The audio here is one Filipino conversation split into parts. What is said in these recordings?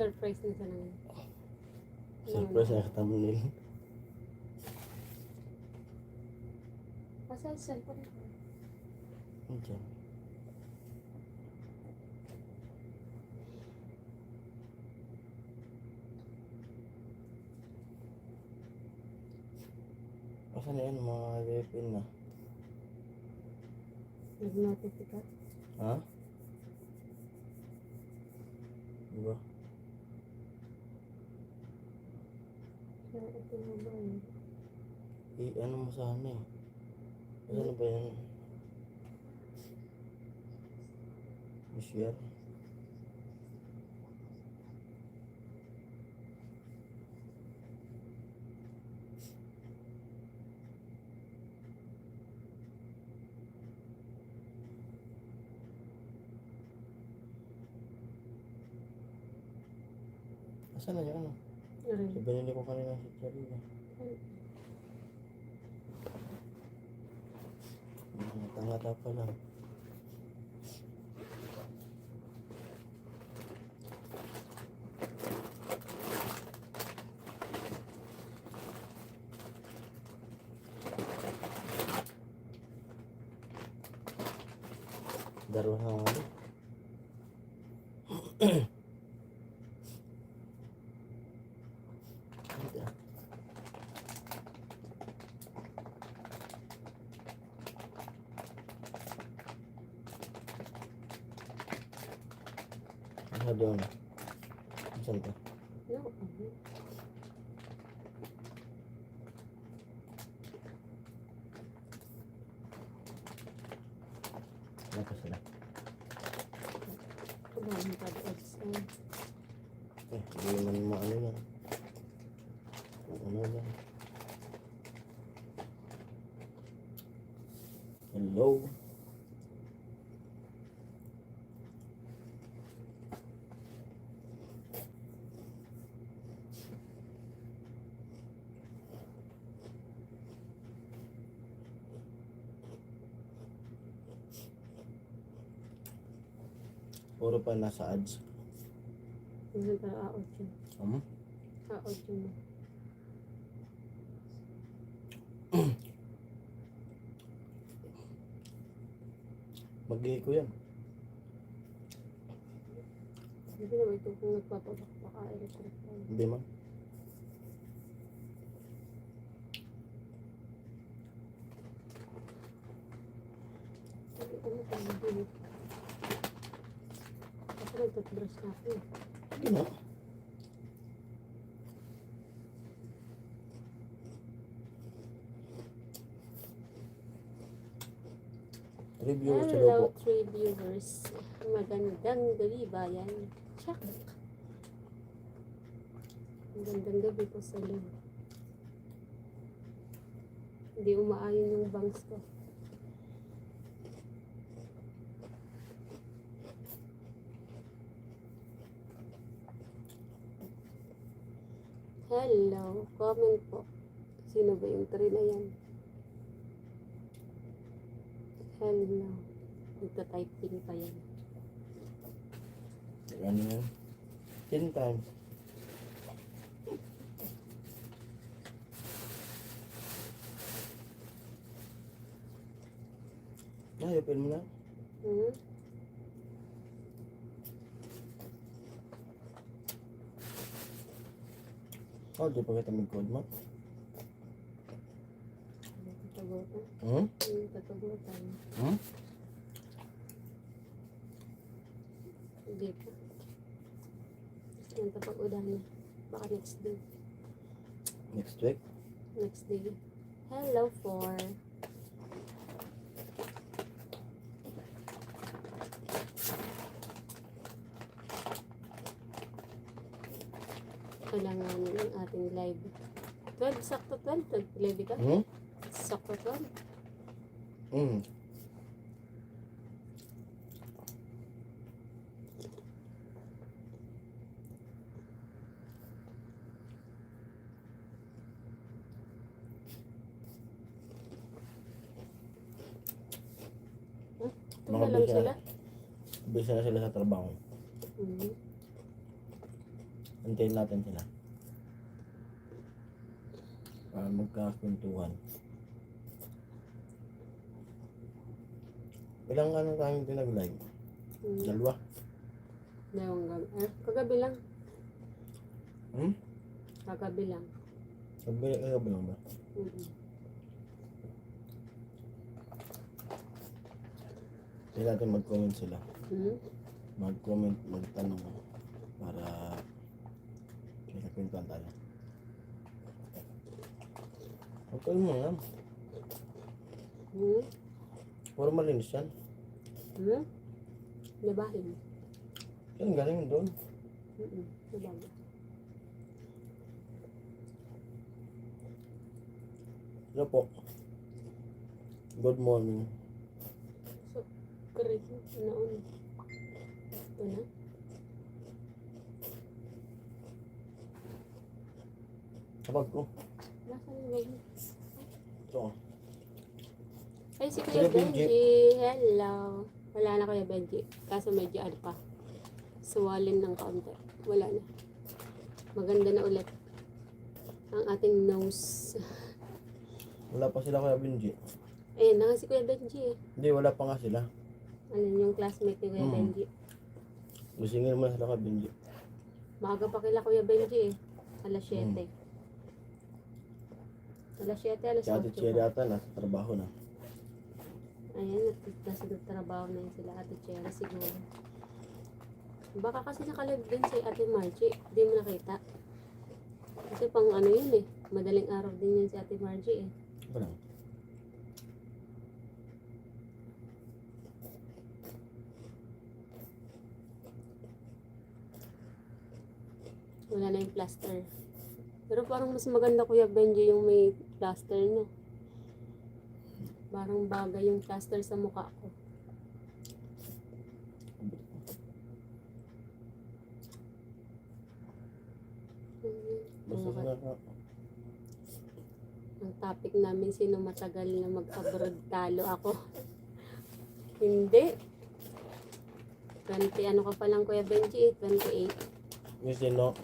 Surprise na sa lang. Surprise na thumbnail. Pasal cellphone ko. Diyan. Asan na yan mga weapon na? Nag-notify. Ha? Diba? Kaya ito na ba yun? Ano mo sana eh? Ano ba yan? I-share? Asan na yan? Aray. Binili ko kanina sa Cherry. Tangata pa lang. Daro na ano? Ano doon? Saan to? No. Ano pa sila? Kumain pa doon. Hindi man maano yan. Ano yan? Hello? Puro pa nasa ads. Hindi ka aot yun. Aot yun. Mag-i ko yan. Hindi naman ito kung nagpapabaka electric fan. Hindi man. Sabi ko na kung hindi. Kasi nagtutbrush na ako eh. Hindi na. Review sa Hello, lobo. 3 viewers. Magandang gabi, bayan. Check. Magandang gabi po sa loob. Hindi umaayon yung bangs ko. Hello, comment po. Sino ba yung 3 na yan? Hello. Nagta-typing pa yan. Ano yan? 10 times. Ay, open mo na. Hmm? Oh, di pa kita mag-code mo. Tatagutan. Hmm? Tatagutan. Hmm? Hindi pa. Yung tapag-udan. Baka next day. Next week? Next day. Hello, 4. Kailangan ng ating live. 12, sakto 12. Live ka? Hmm? Sakto 12. Hmm. Ito na lang sila. Bisa na sila sa trabaho. Mhm. Antayin natin sila. Para magkakwentuhan. Ilang ano tayong pinag-live? Dalawa. Dalawang gabi. Kagabi lang. Hmm? Kagabi lang. Kagabi lang ba? Hindi natin mag-comment sila. Mag-comment, magtanong para may nakwentuhan tayo. Okay mo nga. Puro malinis yan. Labahin. Yan, galing doon. Labahin. Hello po. Good morning. So, correct. Naon. Ito na. Kapag ko. Nasaan yung baby? Ito. Ay, si Kuya Kuya Benji. Benji. Hello. Wala na Kuya Benji. Kaso medyo ano pa. Suwalin ng kaunti. Wala na. Maganda na ulit. Ang ating nose. Wala pa sila Kuya Benji. Ayan na nga si Kuya Benji eh. Hindi, wala pa nga sila. Ano yung classmate ni Kuya Benji. Gisingin naman sila Kuya Benji. Maaga pa kila Kuya Benji eh. Alas 7. Alas 7, alas Si Ate 8 Cherry pa. ata nasa trabaho na. Ayan, nasa trabaho na yun sila Ate Cherry siguro. Baka kasi nakalive din si Ate Margie. Hindi mo nakita. Kasi pang ano yun eh. Madaling araw din yun si Ate Margie eh. Ano lang. Wala na yung plaster. Pero parang mas maganda Kuya Benji yung may plaster no. Parang bagay yung plaster sa mukha ko. Basta sila ka. Ang topic namin, sino matagal na mag-abroad, talo ako. Hindi. 20, ano ka pa lang Kuya Benji, 28. Yung sino?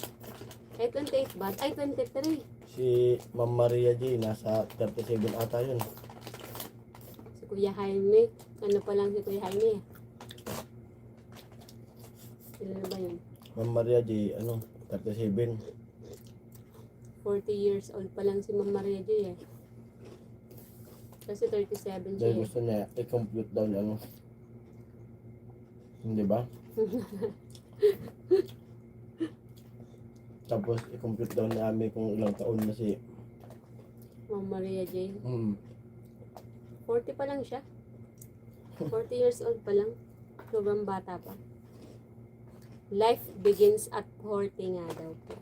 Ay, 28 ba? Ay, 23. Si Ma'am Maria J. Nasa 37 ata yun. Si Kuya Jaime. Ano pa lang si Kuya Jaime. Ilan na ba yun? Ma'am Maria J. Ano? 37. 40 years old pa lang si Ma'am Maria J eh. Kasi 37 siya Dahil eh. gusto niya i-compute daw niya ano. Hindi ba? Tapos i-compute daw ni Ami kung ilang taon na si Ma'am Maria J. 40 40 pa lang siya. 40 years old pa lang. Sobrang bata pa. Life begins at 40 nga daw po.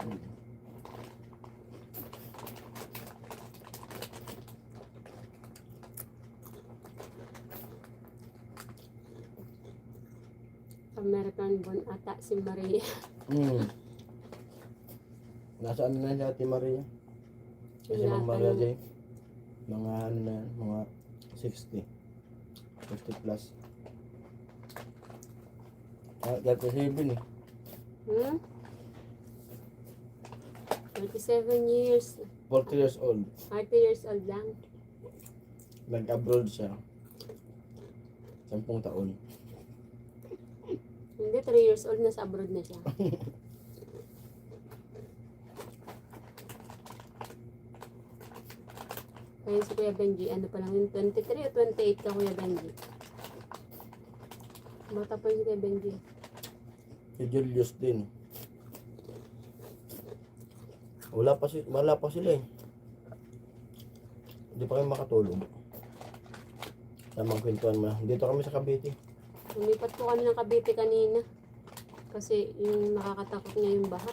American born ata si Maria. Nasa ano na si Ate Maria? Kasi Ma'am Maria J. Mga ano na yan, mga 60. 50 plus. Ah, 37 eh. 37 years. 40 years old. 40 years old lang. Nag-abroad siya. 10 taon. Hindi, 3 years old na sa abroad na siya. Kaya si Kuya Benji, ano pa lang yun, 23 o 28 ka Kuya Benji? Bata pa yun si Kuya Benji. Si Julius din. Wala pa sila eh. Hindi pa kayo makatulog. Tamang kwentuhan mo. Dito kami sa Cavite. Lumipat po kami ng Cavite kanina. Kasi yung nakakatakot nga yung baha.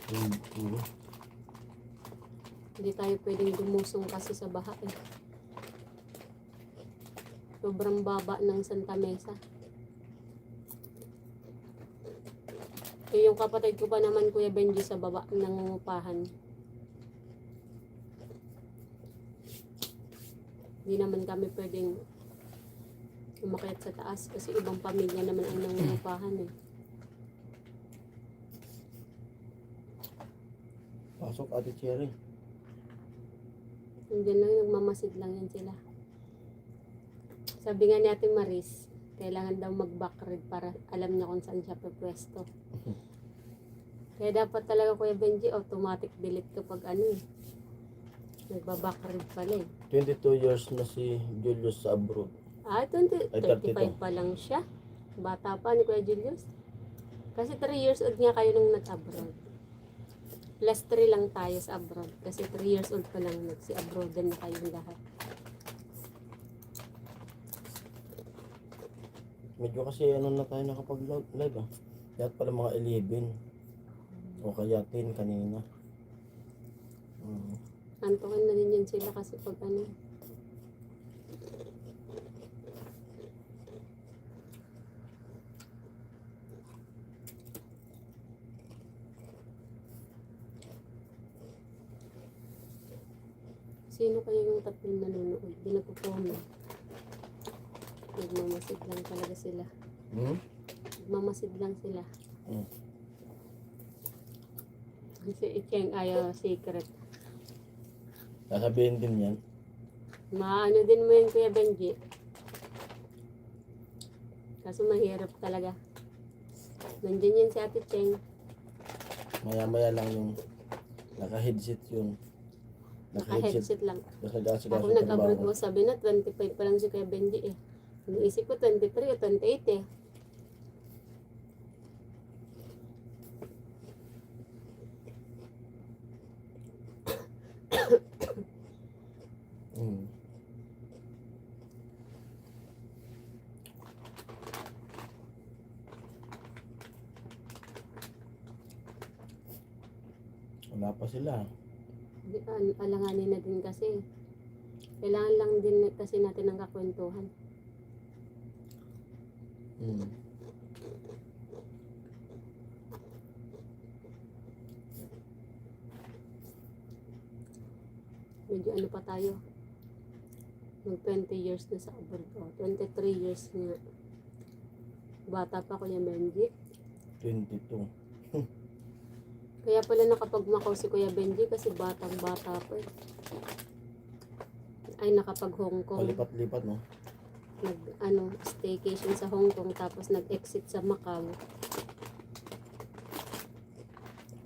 Hindi tayo pwedeng gumusong kasi sa baha eh. Sobrang baba ng Santa Mesa. Eh, yung kapatid ko pa naman Kuya Benji sa baba ng upahan. Hindi naman kami pwedeng umakyat sa taas kasi ibang pamilya naman ang nangungupahan eh. Pasok Ate Cherry. Nandiyan lang, nagmamasid lang yan sila. Sabi nga ni Ate Maris, kailangan daw mag-backread para alam niya kung saan siya pepwesto. Kaya dapat talaga Kuya Benji, automatic delete kapag ano eh. Nagba-backread pala eh. 22 years na si Julius sa abroad. Ah, Ay, 35 pa lang siya. Bata pa ni Kuya Julius. Kasi 3 years old nga kayo nung nag-abroad. Plus 3 lang tayo sa abroad. Kasi 3 years old pa lang nagsi-abroad na kayong lahat. Medyo kasi ano na tayo nakapag-live ah. Lahat pala mga 11. O kaya 10 kanina. Antukin na din yan sila kasi pag ano. Sino kaya yung tatlong nanonood? Di nagpo-comment. Nagmamasid lang talaga sila. Nagmamasid lang sila. Kasi Icheng ayaw secret. Sasabihin din yan. Maano din mo yun Kuya Benji. Kaso mahirap talaga. Nandyan yan si Ate Cheng. Maya-maya lang yung naka-headset yun. Naka-headset lang. Kasi nag-asikaso Ako yung nag-abroad trabaho. mo, sabi na 25 pa lang si Kuya Benji eh. Naisip ko 23 o 28 eh. Mm. Wala pa sila. Alanganin na din kasi. Kailangan lang din kasi natin ng kakwentuhan. Medyo ano pa tayo. Mag 20 years na sa abroad. 23 years na. Bata pa Kuya Benji. 22. Kaya pala nakapagmakaw si Kuya Benji kasi batang-bata pa eh. Ay nakapag Hong Kong. Palipat-lipat no? Staycation sa Hong Kong tapos nag-exit sa Macau.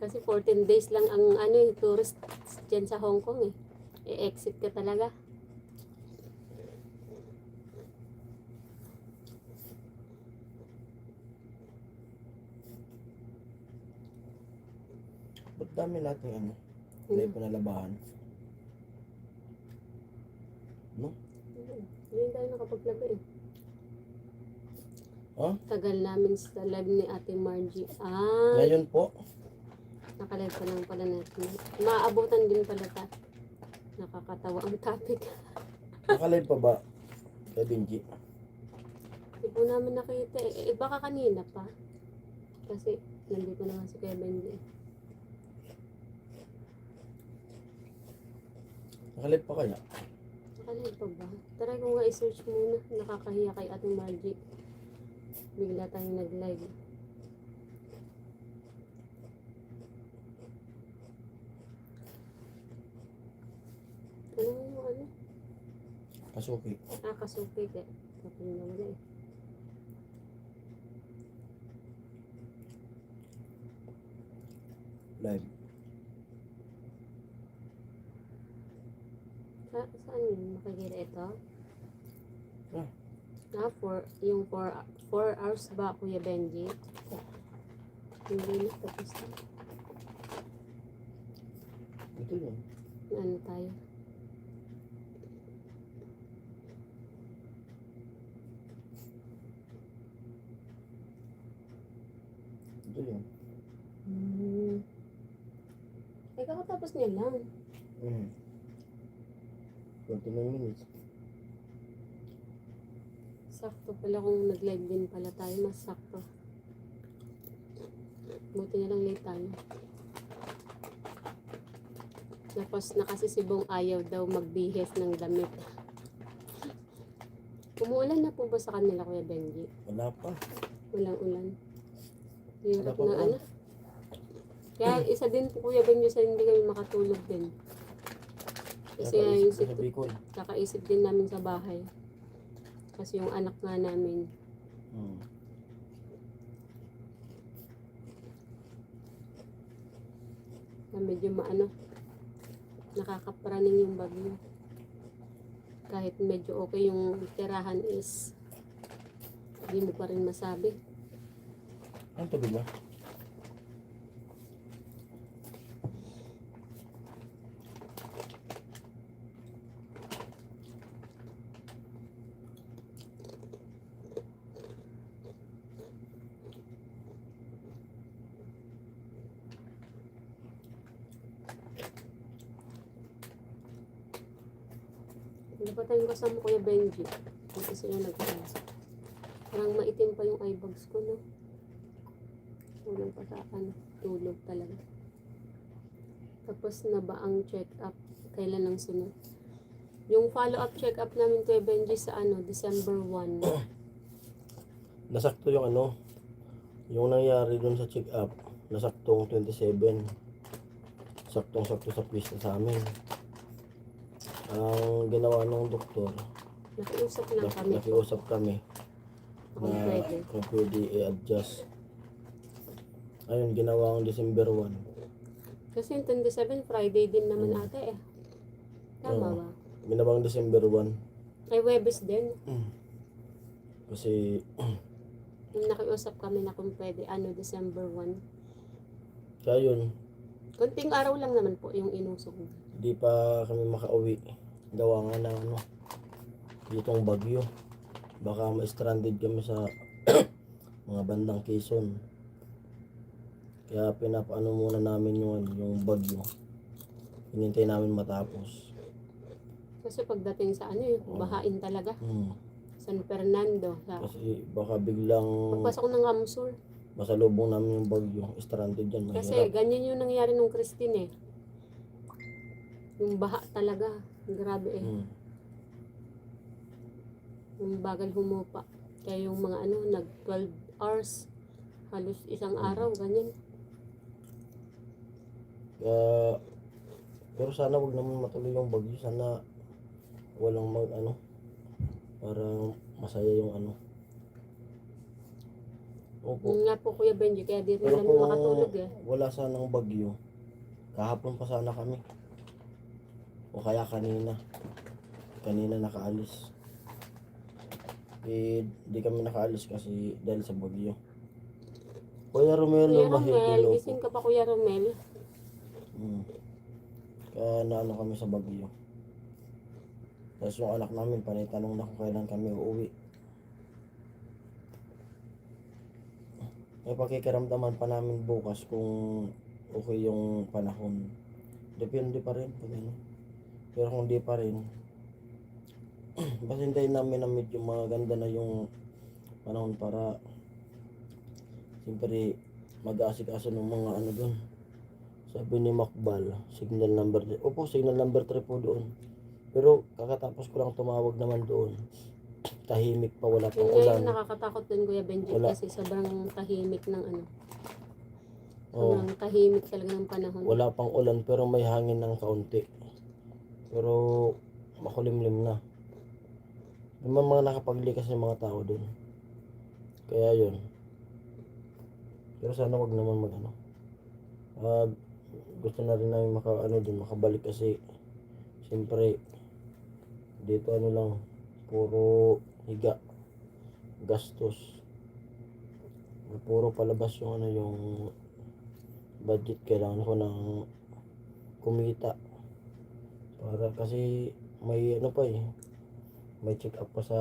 Kasi 14 days lang ang tourist dyan sa Hong Kong eh. I-exit ka talaga. Ba't dami natin live na labahan? No? Hindi tayo nakapaglagay eh. Huh? Tagal namin sa live ni Ate Margie. Ngayon po. Nakalive pa lang pala natin. Maabutan din pala ta. Nakakatawa ang topic. Nakalive pa ba? Kay Benji. Hindi po namin nakita eh. Baka kanina pa. Kasi nandito naman si Kuya Benji. Nakalive pa kaya? Nakalive pa ba? Tara ko nga i-search muna. Nakakahiya kay Ate Margie. Bigla tayong nag-live. Ano mo ano? Kasuki. Kasuki ka. Tapos na wala eh. Live. Saan yun? Makikita ito? Ah. Yung 4 hours ba, Kuya Benji? Hindi na, tapos na. Ito yun. Ano tayo? Ito yun. Eh, kakatapos niya lang. 29 minutes. Sakto pala kung nag-live din pala tayo, mas sakto. Buti na lang late tayo. Tapos na kasi si Bong ayaw daw magbihes ng damit. Umuulan na po ba sa kanila, Kuya Benji? Wala pa. Walang ulan. Hirap Wala pa na ulan. Kaya isa din po Kuya Ben yung sa hindi kami makatulog din. Kasi nga yung Sa Bicol. kakaisip din namin sa bahay. Kasi yung anak nga namin, Hmm. na medyo nakakapraning yung bagyo. Kahit medyo okay yung tirahan is, hindi mo pa rin masabi. Ang tubig ba? Hindi pa tayong kasama Kuya Benji. Kasi sila nag-aasa. Parang maitim pa yung eye bags ko, no? Walang pa sa tulog talaga. Tapos na ba ang check-up? Kailan ang sunod? Yung follow-up check-up namin Kuya Benji sa December 1. Nasakto yung yung nangyari dun sa check-up, nasaktong 27. Saktong-sakto sa pista sa amin. Ang ginawa ng doktor, Nakiusap lang kami. nakiusap kami Kung pwede. kung pwede i-adjust. Ayun, ginawa ang December 1. Kasi yung 27, Friday din naman ate eh. Tama Oo. ba? Ginawang December 1. Ay, Webes din. Kasi, Yung nakiusap kami na kung pwede, December 1. kaya yun, Kunting araw lang naman po yung inusog. di pa kami makauwi. Gawa nga ng ditong bagyo. Baka ma-stranded kami sa mga bandang Quezon. Kaya pinapaano muna namin yung bagyo. Hinintay namin matapos. Kasi pagdating sa bahain talaga. San Fernando. Kasi baka biglang Pagpasok ng Ramsur. masalubong namin yung bagyo. Stranded yan, Kasi mahirap. ganyan yung nangyari nung Christine eh. Yung baha talaga. Grabe eh. Yung bagal humupa. Kaya yung mga nag 12 hours. Halos isang araw, ganyan. Kaya, pero sana wag naman matuloy yung bagyo. Sana walang para masaya yung Opo. Yun nga po Kuya Benji, kaya di rin Pero kami kung makatulog eh. wala sanang bagyo, kahapon pa sana kami. O kaya kanina nakaalis. Di kami nakaalis kasi dahil sa bagyo. Kuya Romel, Kuya mahigilo Romel, po. gising ka pa Kuya Romel. Kaya naano kami sa bagyo. Tapos yung anak namin, panay tanong na kung kailan kami uuwi. May pakikiramdaman pa namin bukas kung okay yung panahon. Depende pa rin pag Pero kung di pa rin, basta hintayin namin na medyo maganda na yung panahon para siyempre mag-aasikaso ng mga doon. Sabi ni Macbal, signal number 3. Opo, signal number 3 po doon. Pero kakatapos ko lang tumawag naman doon. Tahimik pa, wala pang Yung ulan. ngayon nakakatakot din Kuya Benji Wala. kasi sobrang tahimik ng Oh, sobrang tahimik talaga ng panahon. wala pang ulan pero may hangin ng kaunti. Pero makulimlim na. Yung mga nakapaglikas ng mga tao doon. Kaya yun. Pero sana wag naman gusto na rin namin makabalik kasi siyempre dito lang puro higa, gastos, puro palabas yung yung budget. Kailangan ko ng kumita para kasi may may check up pa sa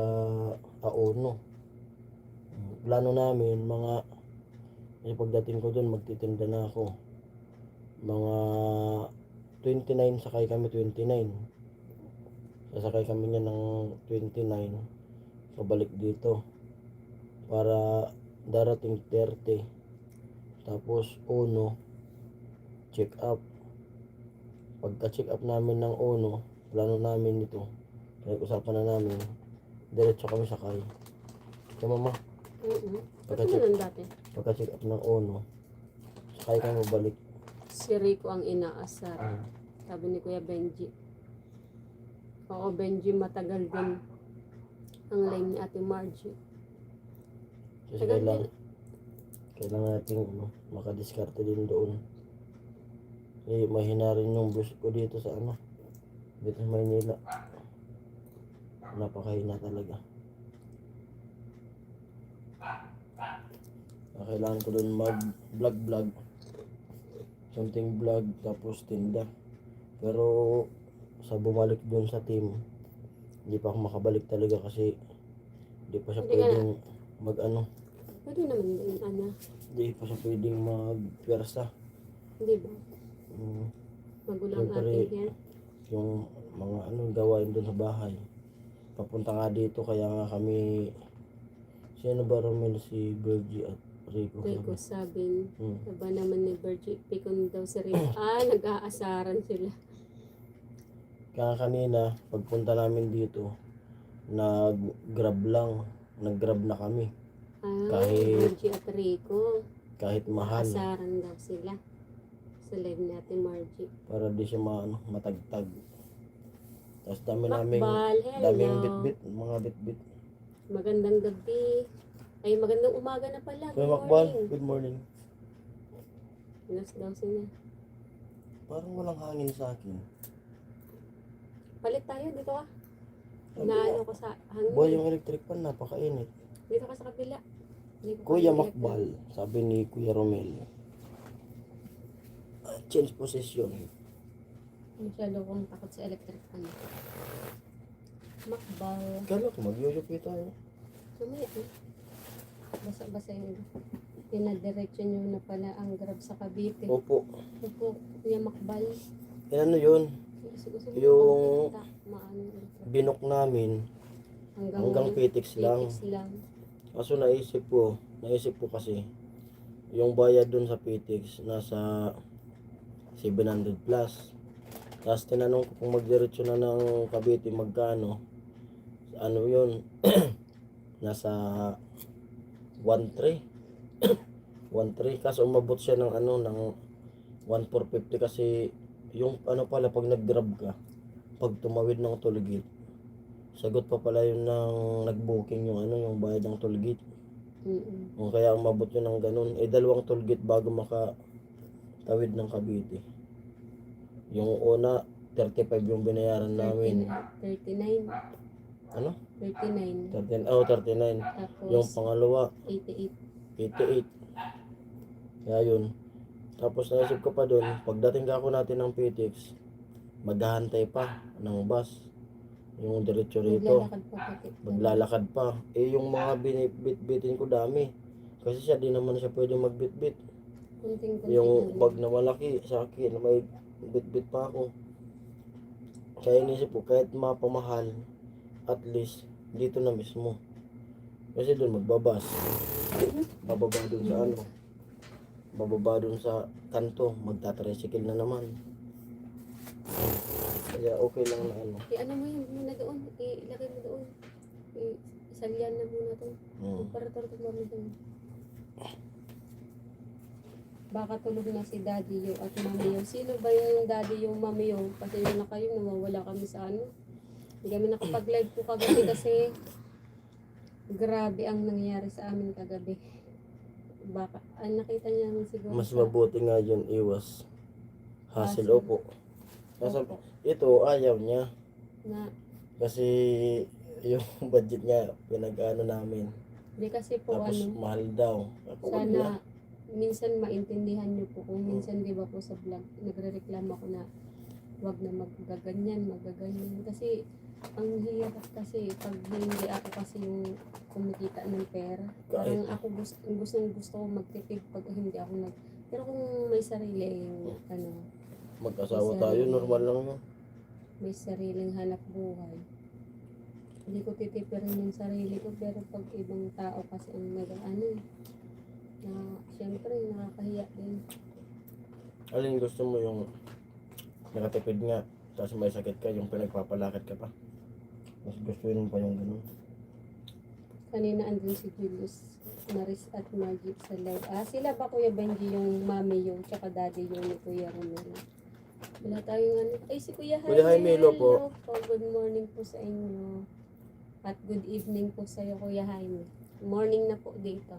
Aono. Plano namin kasi pagdating ko doon magtitinda na ako mga 29, sakay kami 29. Sasakay kami niya ng 29 pabalik dito para darating 30. Tapos check up. Pagka check up namin ng plano namin ito, pinag-usapan na namin, diretso kami sakay. So mama, Pagka-check pagka check up ng sakay kami balik. Si Rico ang inaasar. Sabi ni Kuya Benji. Oo, Benji, matagal din ang line ni Ate Margie. Kasi Tagal kailangan natin makadiskarte din doon. Mahina rin yung bus ko dito sa dito sa Maynila. Napakahina talaga. Kailangan ko doon mag-vlog. Something vlog, tapos tinda. Pero sa bumalik doon sa team, hindi pa ako makabalik talaga kasi hindi pa siya Hindi ka pwedeng Pwede naman din, hindi pa siya pwedeng magpwersa. Di ba? Magulang Siyempre, ating yan. yung mga gawain doon sa bahay. Papunta nga dito, kaya nga kami, sino ba Romel, si Bergie at Rico. Rico sabi, Hmm. Diba naman ni Bergie, pikon daw si Rico. Nag-aasaran sila. Kaya kanina, pagpunta namin dito, nag-grab na kami. Kahit- Bergie at Rico. Kahit mahal, Asaran daw sila. Sa live natin, Margie. para di siya matagtag. Tapos daming Makbal, hello. bitbit, mga bitbit. Magandang gabi. Ay, magandang umaga na pala. Kuya Good Makbal, morning. good morning. Inas daw sila. Parang walang hangin sa akin. Palit tayo, dito ka. Sabi Naano nga, ko sa hangin. boy, yung electric fan, napakainit. Dito ka sa kabila. Hindi ko Kuya kaya- Makbal, sabi ni Kuya Romel. Change position. Masyado kong takot sa electric fan. Makbal. Kala ko, mag-yoyopi tayo. Sumaya eh. Basa-basa yun. Pinadiretso nyo na pala ang Grab sa Cavite. Opo. Opo, Kuya Makbal. Ano yun? Gusto Yung- maano yun. Binok namin hanggang PTX lang. PTX lang. Kaso naisip ko kasi yung bayad dun sa PTX nasa 700 plus. Tapos tinanong ko kung magdiretso na ng Cavite magkano. Ano yun? Nasa 1.3. 1.3 kasi umabot siya ng ng 1.450 kasi yung pala pag nag-grab ka, pag tumawid ng toll gate, sagot pa pala yun ng nag-booking yung yung bayad ng toll gate. O kaya umabot yun ng ganun. Dalawang toll gate bago makatawid ng Cavite. Yung una, 35 yung binayaran namin. 39. Ano? 39. 39. Tapos, Yung pangalawa, 88. 88. Kaya yun. Tapos naisip ko pa doon, pagdating ako natin ng PTX, maghahantay pa ng bus. Yung diretso rito. Maglalakad pa pati. Maglalakad pa. Yung mga binibit-bitin ko dami. Kasi siya di naman siya pwede magbitbit. Kunting-kunting Yung lang. bag na malaki sa akin, may bitbit pa ako. Kaya inisip ko, kahit mapamahal, at least, dito na mismo. Kasi doon magbabas. Bababa doon sa bababa doon sa kanto, magta-tricycle na naman. Kaya okay lang na Ano mo yun muna doon? Ilagay mo doon. Isalyan na muna to. Para torto mo doon. Baka tulog na si Daddy Yo at Mami Yo. Sino ba yung Daddy Yo, Mami Yo? Kasi yun na kayo, nawawala kami sa Hindi kami nakapag-live po kagabi kasi grabe ang nangyayari sa amin kagabi. Baka, nakita niya naman siguro. mas mabuti nga yun, iwas hassle. Opo. Kasi Opo. ito, ayaw niya. Na, Kasi yung budget niya, pinag-ano namin. di kasi po Tapos mahal daw. Ako, wala. sana minsan maintindihan niyo po kung minsan di ba po sa vlog nagrereklamo ako na wag na magaganyan kasi ang hirap kasi pag hindi ako kasi yung kumikita ng pera parang ako gusto ko magtipid pag hindi ako pero kung may sariling Mag-asawa tayo, normal lang yun. may sariling hanap buhay hindi ko titipirin yung sarili ko pero pag ibang tao kasi ang na siyempre nakakahiya din. Alin gusto mo, yung nakatipid nga, tapos may sakit ka, yung pinagpapalakad ka pa? Mas gusto yun pa yung ganun. Kanina andun si Julius, Maris at Magic sa live. Sila ba Kuya Benji yung mami yung tsaka daddy yung ni Kuya Romero? Wala tayong ano. Ay, si Kuya Jaime. Kuya Jaime, hello po. Good morning po sa inyo. At good evening po sa iyo, Kuya Jaime. Morning na po dito.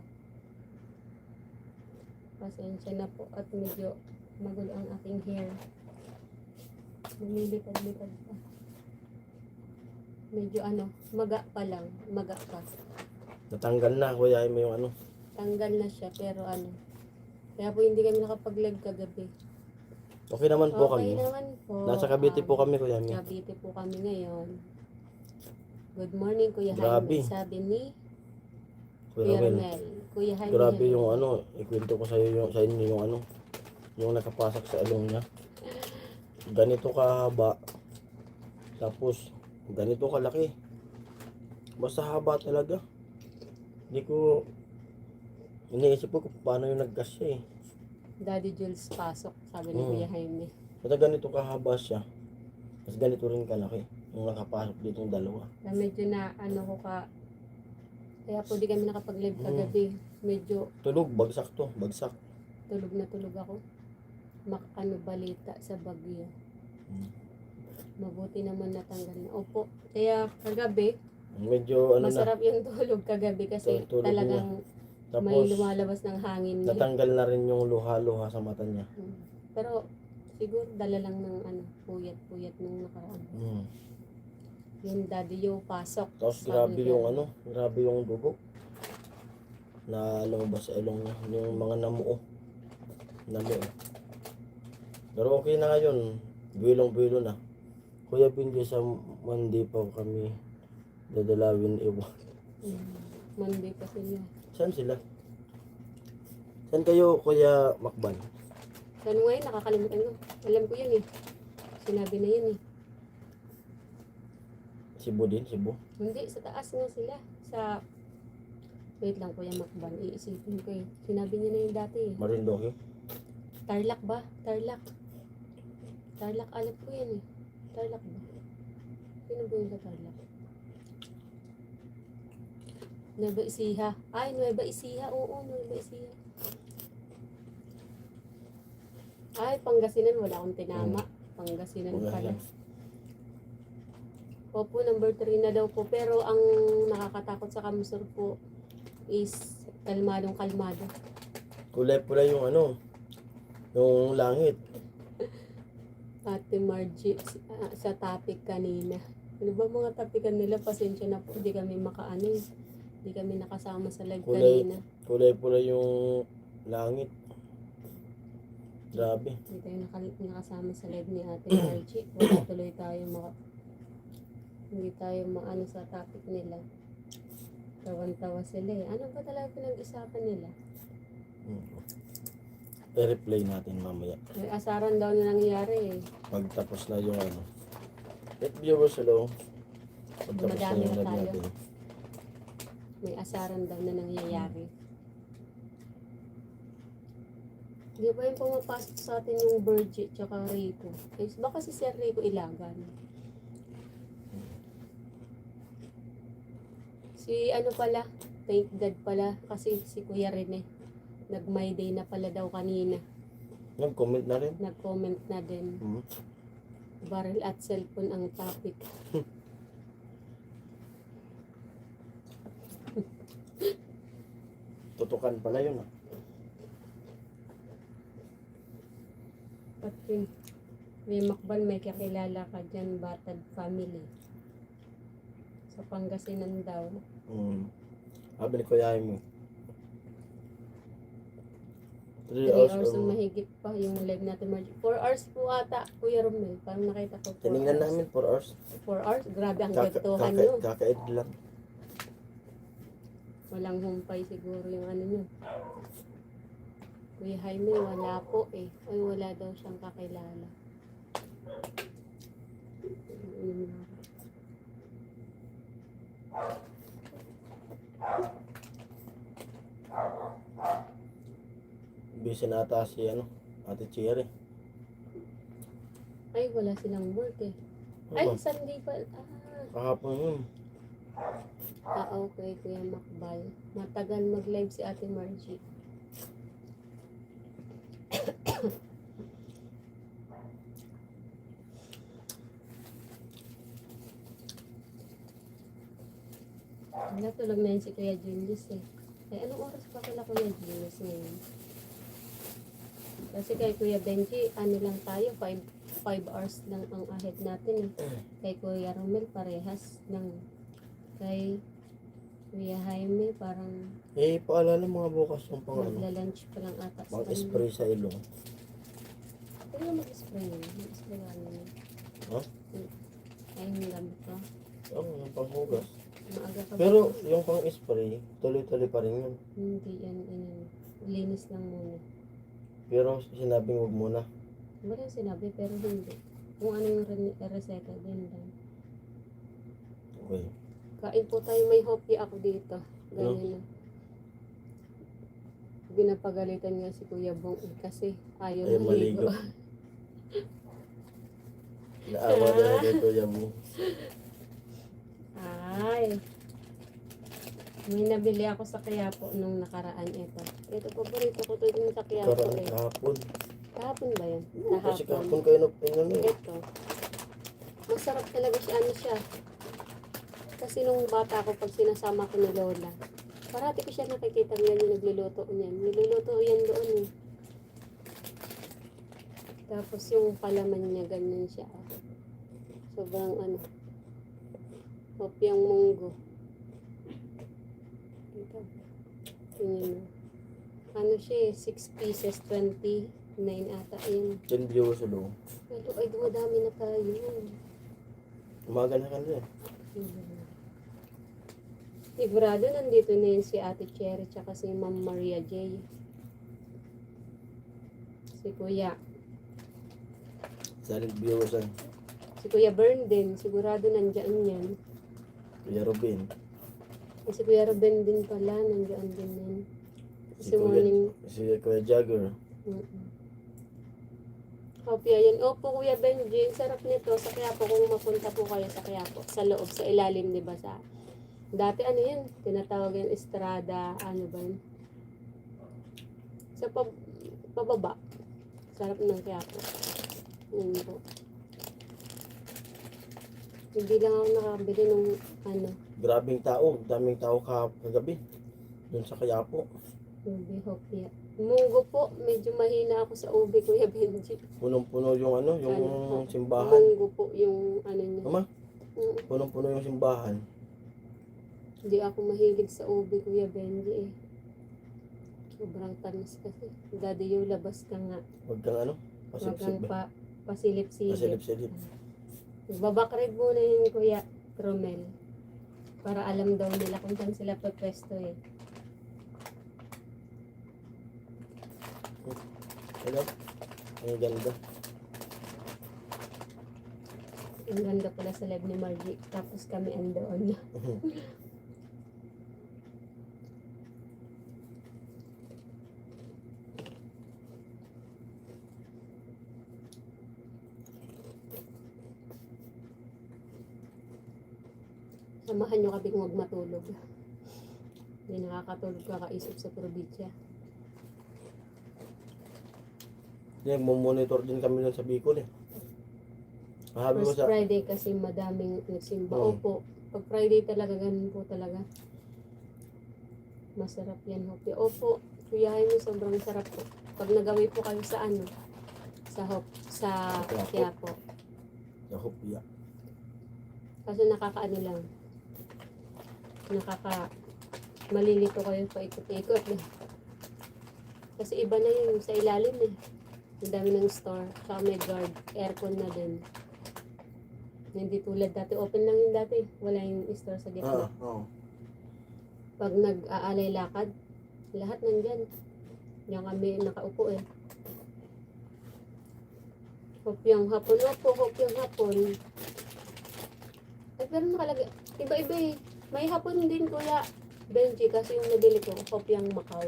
Pasensya na po at medyo magulo ang aking hair. Lumilipad-lipad pa. Medyo maga pa lang. Maga pa. Natanggal na, Kuya Jaime, yung ano. Tanggal na siya, pero kaya po hindi kami nakapag-live kagabi. Okay naman po Okay kami. naman po. Nasa Cavite po kami, Kuya Jaime. Cavite po kami ngayon. Good morning, Kuya Grabe. Jaime. Sabi ni Kuya Kuya Romel. Romel. Kuya Jaime. Grabe hello. yung ano, ikwento ko sa inyo yung ano, yung nakapasak sa ilong niya. Ganito kahaba. Tapos ganito kalaki. Basta haba talaga. Hindi ko iniisip ko kung paano yung nagkasya eh. Daddy Jules pasok, sabi ni Mm. Kuya Jaime. Basta ganito kahaba siya. Mas ganito rin kalaki. Yung nakapasok dito yung dalawa. Kaya medyo na kaya po di kami nakapag-live kagabi. Medyo Tulog, bagsak to. Bagsak. tulog na tulog ako. Balita sa Baguio. Mm. Mabuti naman natanggal na. Opo. Kaya kagabi, Medyo ano masarap yung tulog kagabi kasi Tulog talagang na. may Tapos lumalabas ng hangin. natanggal na rin yung luha-luha sa mata niya. Pero siguro dala lang ng puyat-puyat nung nakaraan. Mm. Yung daddy yung pasok. Tapos sabi grabe niya. yung grabe yung dugo na lumabas sa ilong niya, yung mga namuo. Pero okay na ngayon, buwilong-buwilo na. Kuya Benji, sa Monday pa kami dadalawin iwan. Monday pa sila. Saan sila? Saan kayo, Kuya Makban? So ano ngayon, nakakalimutan ko. Alam ko yun eh. Sinabi na yun eh. Cebu din, Cebu. Hindi, sa taas nga sila. Wait lang Kuya Makban, iisipin ko eh. Sinabi niya na yun dati eh. Marindoque. Tarlac ba? Tarlac. Tarlac, alam ko yan eh. Tarlac ba? Sino ba yun sa Tarlac? Nueva Ecija. Ay, Nueva Ecija. Oo, Nueva Ecija. Ay, Pangasinan. Wala akong tinama. Pangasinan pala. Opo, number 3 na daw po. Pero ang nakakatakot sa Kamsur po is kalmadong-kalmado. Kulay pula yung yung langit. Ate Margie, sa topic kanina. Ano ba mga topican nila? Pasensya na po. Hindi kami Hindi kami nakasama sa live kanina. Kulay pula yung langit. Grabe. Hindi tayo nakasama sa live ni Ate Margie. Wala tuloy tayo hindi tayo maano sa topic nila. Tawan-tawa sila eh. Ano ba talaga pinag-isapan nila? I-replay natin mamaya. May asaran daw na nangyari eh. Pagtapos na yung viewers, hello. Pagtapos na Madami yung na live tayo. natin. May asaran daw na nangyayari. Di ba yung pumapasok sa atin yung Virgie tsaka Rico? Eh, baka si Sir Rico Ilagan. Si pala, thank God pala, kasi si Kuya Rene, nag-my day na pala daw kanina. Nag-comment na rin. Nag-comment na din. Barrel at cellphone ang topic. Tutukan pala yun Pati, may Makban, may kakilala ka dyan, Batad family. Sa Pangasinan daw. Sabi ni Kuya mo. 3 3 hours hours or ang mahigit pa yung live natin. 4 hours po ata, Kuya Romel. Parang nakita ko 4 tinignan hours. namin 4 hours. 4 hours? Grabe ang gantuhan nyo. Kakaid lang. Walang humpay siguro yung nyo. Kuya Jaime, wala po eh. Ay, wala daw siyang kakilala. Busy na ata si Ate Cherry. Ay, wala silang work eh. Ay, Sunday pa. Kahapon yun. Okay, Kuya Makbal. Matagal mag-live si Ate Margie. Natulog na yun si Kuya Julius eh. Anong oras pa pala Kuya Julius ngayon? Kasi kay Kuya Benji, ano lang tayo, 5 hours lang ang ahead natin eh. Kay Kuya Romel, parehas lang. Kay Kuya Jaime, parang Paalala mga bukas yung pang ano, magla-lunch pa lang ata sa pang kanila. spray sa ilong. Pwede na mag-spray yun. Mag-spray ka naman. Ha? Ay, yung gamit ko. Oo, yung panghugas. Maaga ka Pero ba? yung pang spray, tuloy-tuloy pa rin yun. Hindi yan, linis lang muna. Pero sinabing huwag muna. Wala yung sinabi, pero hindi. Kung ano yung reseta, yan lang. Okay. Kain po tayo, may hopya ako dito. Ganyan na. Binapagalitan nga si Kuya Bong kasi ayaw Ayaw maligo. maligo. Naawa na na kay Kuya mo. Ay. May nabili ako sa Quiapo nung nakaraan ito. Ito, paborito ko ito yung sa Quiapo Parang eh. kahapon. Kahapon ba yan? Kasi kahapon kayo na pinano eh. Ito. Masarap talaga siya. Ano siya? Kasi nung bata ko, pag sinasama ko ni Lola, parati ko siya nakikita niyan yung nagluluto niyan. Niluluto yan doon eh. Tapos yung palaman niya, ganyan siya. Sobrang ano. Hopyang munggo. Ito. Tingnan mo. Ano siya eh, 6 pieces, 29 ata yun. 10 viewers ulo. Ay, dumadami na tayo. Umaga na kanila eh. Sigurado nandito na yun si Ate Cherry tsaka si Ma'am Maria J. Si Kuya. Solid viewers ang Si Kuya Bern din. Sigurado nandyan yan. Kuya Robin. Si Kuya Ruben din pala. Nandyan din yan. Si Si Morning. Kuya Jagger. Hopya yan. Opo, Kuya Benji. Sarap nito. Sa Quiapo, kung mapunta po kayo sa Quiapo. Sa loob, sa ilalim, di ba? Sa dati ano yan? Tinatawag yan Estrada. Ano ba yun? Sa pababa. Sarap ng Quiapo. Yun po. Hindi lang ako nakabili nung ano. Grabing tao. Daming tao kagabi. Doon sa Quiapo. Ubi, hopya. Munggo po. Medyo mahina ako sa ubi, Kuya Benji. Punong-puno yung ano, yung Ano po? simbahan. Munggo po yung ano niya. Ama, Mm. punong-puno yung simbahan. Hindi ako mahilig sa ubi, Kuya Benji eh. Sobrang tamis kasi. Daddy yung labas ka nga. Huwag kang ano, Huwag pasilip kang ba? pasilip-silip. Pasilip-silip. Babakrid muna yun, Kuya Romel. Para alam daw nila kung saan sila pwesto eh. Ano? Ang ganda. Ang ganda pala sa live ni Margie. Tapos kami andoon. Samahan nyo kami huwag matulog. Hindi nakakatulog kakaisip sa probinsya. Monitor din kami lang sa Bicol eh. Mahabi mo First sa... Friday kasi madaming nagsimba. Oo. Opo, pag Friday talaga, ganun po talaga. Masarap yan, Hopi. Opo, Kuya Jaime, sobrang sarap po. Pag nagawi po kayo sa ano, sa Quiapo. Quiapo. Sa Hopia. Kasi nakakaano lang. Malilito kayo pa ikot-ikot. Kasi iba na yung sa ilalim eh. Ang dami ng store. Saka may guard. Aircon na din. Hindi tulad dati. Open lang yung dati. Wala yung store sa gitna. Oo. Pag nag-aalay lakad, lahat nandyan. Diyan kami nakaupo eh. Hopyang hapon. Opo, hopyang hapon. Ay, pero nakalagay. Iba-iba eh. May hapon din, Kuya Benji. Kasi yung nabili ko, hopyang Macau.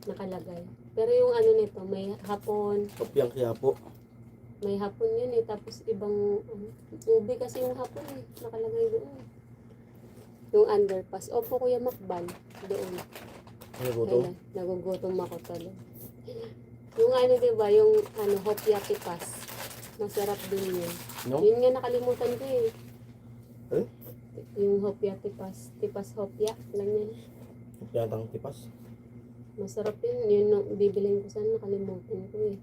Nakalagay. Pero yung ano nito, may hapon. Hopiang Quiapo. May hapon yun eh. Tapos ibang ubi kasi yung hapon eh. Nakalagay doon. Yung underpass. Opo, Kuya Makbal. Doon. Ano gutom? Ayun, nagugutom ako talaga. Yung ano, diba, yung ano, Hopia Tipas. Masarap din yun. No? Yun nga nakalimutan ko eh. Eh? Yung Hopia Tipas. Tipas Hopia. Lang yan. Yatang tipas. Masarap yun. Yun yung bibilin ko sana. Nakalimutan ko eh.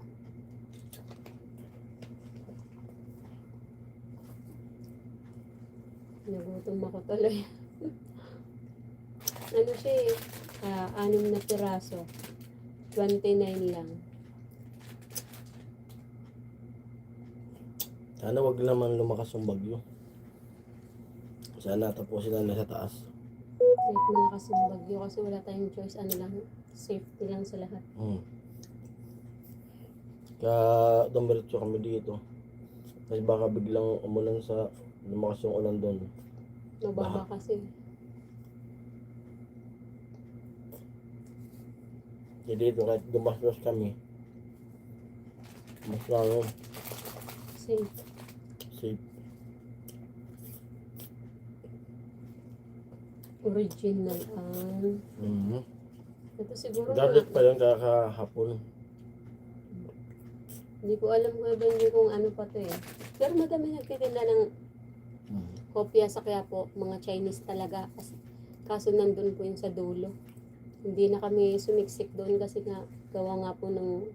Nagutom ako tuloy. Ano siya eh. 6 na piraso. 29 lang. Sana wag naman lumakas yung bagyo. Sana tapusin na nasa taas. Kahit malakas yung bagyo kasi wala tayong choice. Ano lang, safety lang sa lahat. Kaya dumiretso kami dito. Kasi baka biglang umulan sa lumakas yung ulan doon. Mababa kasi. Kaya dito kahit gumastos kami. Mas lang Safe. safe. Original ang... Mhm. Ito siguro Garlic pa yan kakahapon. Hindi ko alam kung ano pa to eh. Pero madami nagtitinda ng kopya sa Quiapo, mga Chinese talaga. Kaso nandun po yun sa dulo. Hindi na kami sumiksik doon kasi nga gawa nga po ng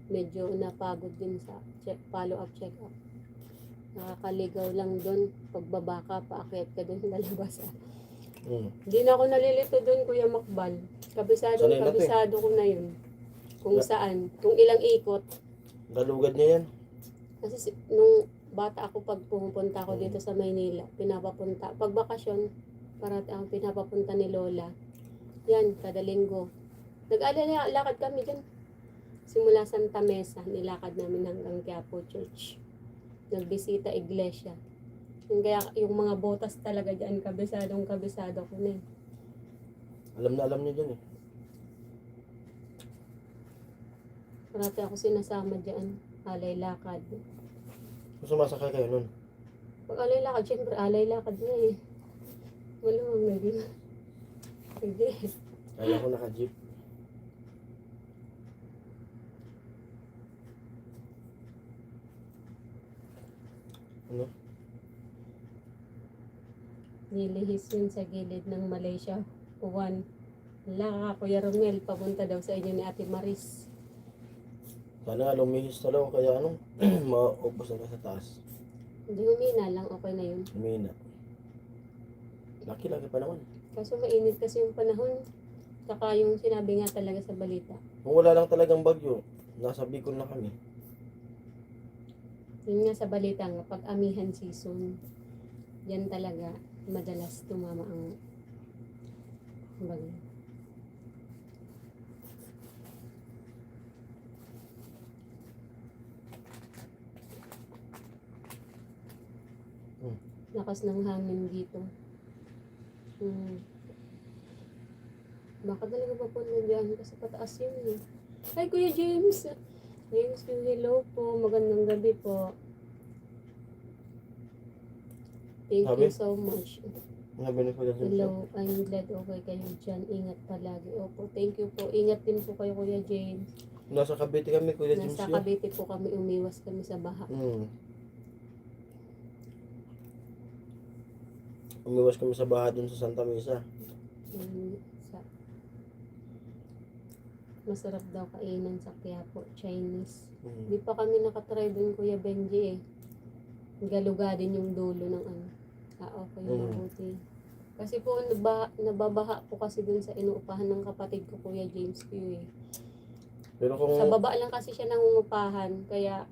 medyo napagod din sa follow-up, check-up. Nakakaligaw lang doon. Pagbaba ka, paakyat ka doon, lalabas. Hindi na ako nalilito doon, Kuya Makbal. Sanay na to eh. Kabisado ko na yun. Kung saan, kung ilang ikot. Galugad niya yan. Kasi nung bata ako, pag pumupunta ako dito sa Maynila, pinapapunta. Pag bakasyon, parati ang pinapapunta ni Lola. Yan, kada linggo. Nag-alala, lakad kami dyan. Simula Santa Mesa, nilakad namin hanggang Quiapo Church. Nagbisita iglesia. Yung, kaya, yung mga botas talaga dyan, kabisado ko na eh. Alam na alam niya dyan eh. Parati ako sinasama dyan. Alay lakad. Kung sumasakay kayo nun. Pag alay lakad, syempre alay lakad na eh. Malamang naging. Hindi. Kaya ko naka-jeep. Ano? Nilihis yun sa gilid ng Malaysia. Uwan. Wala ka, Kuya Romel. Papunta daw sa inyo ni Ate Maris. Sana nga lumihis talaga kaya ano, maubos na sa taas. Hindi humina lang, okay na yun. Humina. Laki-laki pa naman. Kaso mainit kasi yung panahon. Saka yung sinabi nga talaga sa balita. Kung wala lang talagang bagyo, nasa Bicol na kami. Yun nga sa balita nga, pag amihan season, yan talaga madalas tumama ang bagyo. Lakas ng hangin dito. Baka talaga papunta dyan kasi pataas yun eh. Hi Kuya James! James, hello po. Magandang gabi po. Thank Sabi? you so much. Sabi ni Kuya James. Hello, I'm glad okay kayo dyan. Ingat palagi. Opo, thank you po. Ingat din po kayo Kuya James. Nasa Cavite kami, Kuya James. Nasa Cavite po kami, umiwas kami sa baha. Umiwas kami sa baha dun sa Santa Mesa. Masarap daw kainan sa Quiapo, Chinese. Di pa kami nakatry dun Kuya Benji eh. Galugadin yung dulo ng ano. Okay, mabuti. Kasi po nababaha po kasi dun sa inuupahan ng kapatid ko Kuya James Q eh. Pero kung Sa baba lang kasi siya nangungupahan, kaya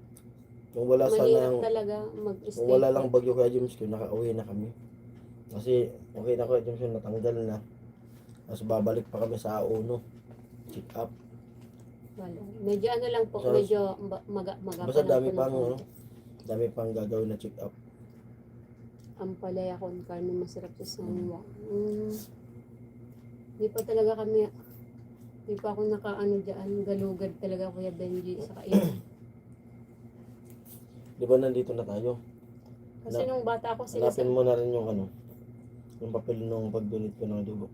wala mahirap sanang talaga mag-stay. kung wala lang bagyo Kuya James ko, nakauwi na kami. Kasi okay na Kuya James ko, natanggal na. Tapos babalik pa kami sa Auno. Check up. Wala. Medyo ano lang po, So, medyo maga Basta pa dami lang po pang ng ano, konti. dami pang gagawin na check up. Ang palaya con carne masarap sa sanwa. Di pa talaga kami, di pa ako nakaano dyan, galugad talaga Kuya Benji sa kainan. Di ba nandito na tayo? Kasi nung bata ako Hanapin mo na rin yung ano, Yung papel nung pag-donate ko ng dugo.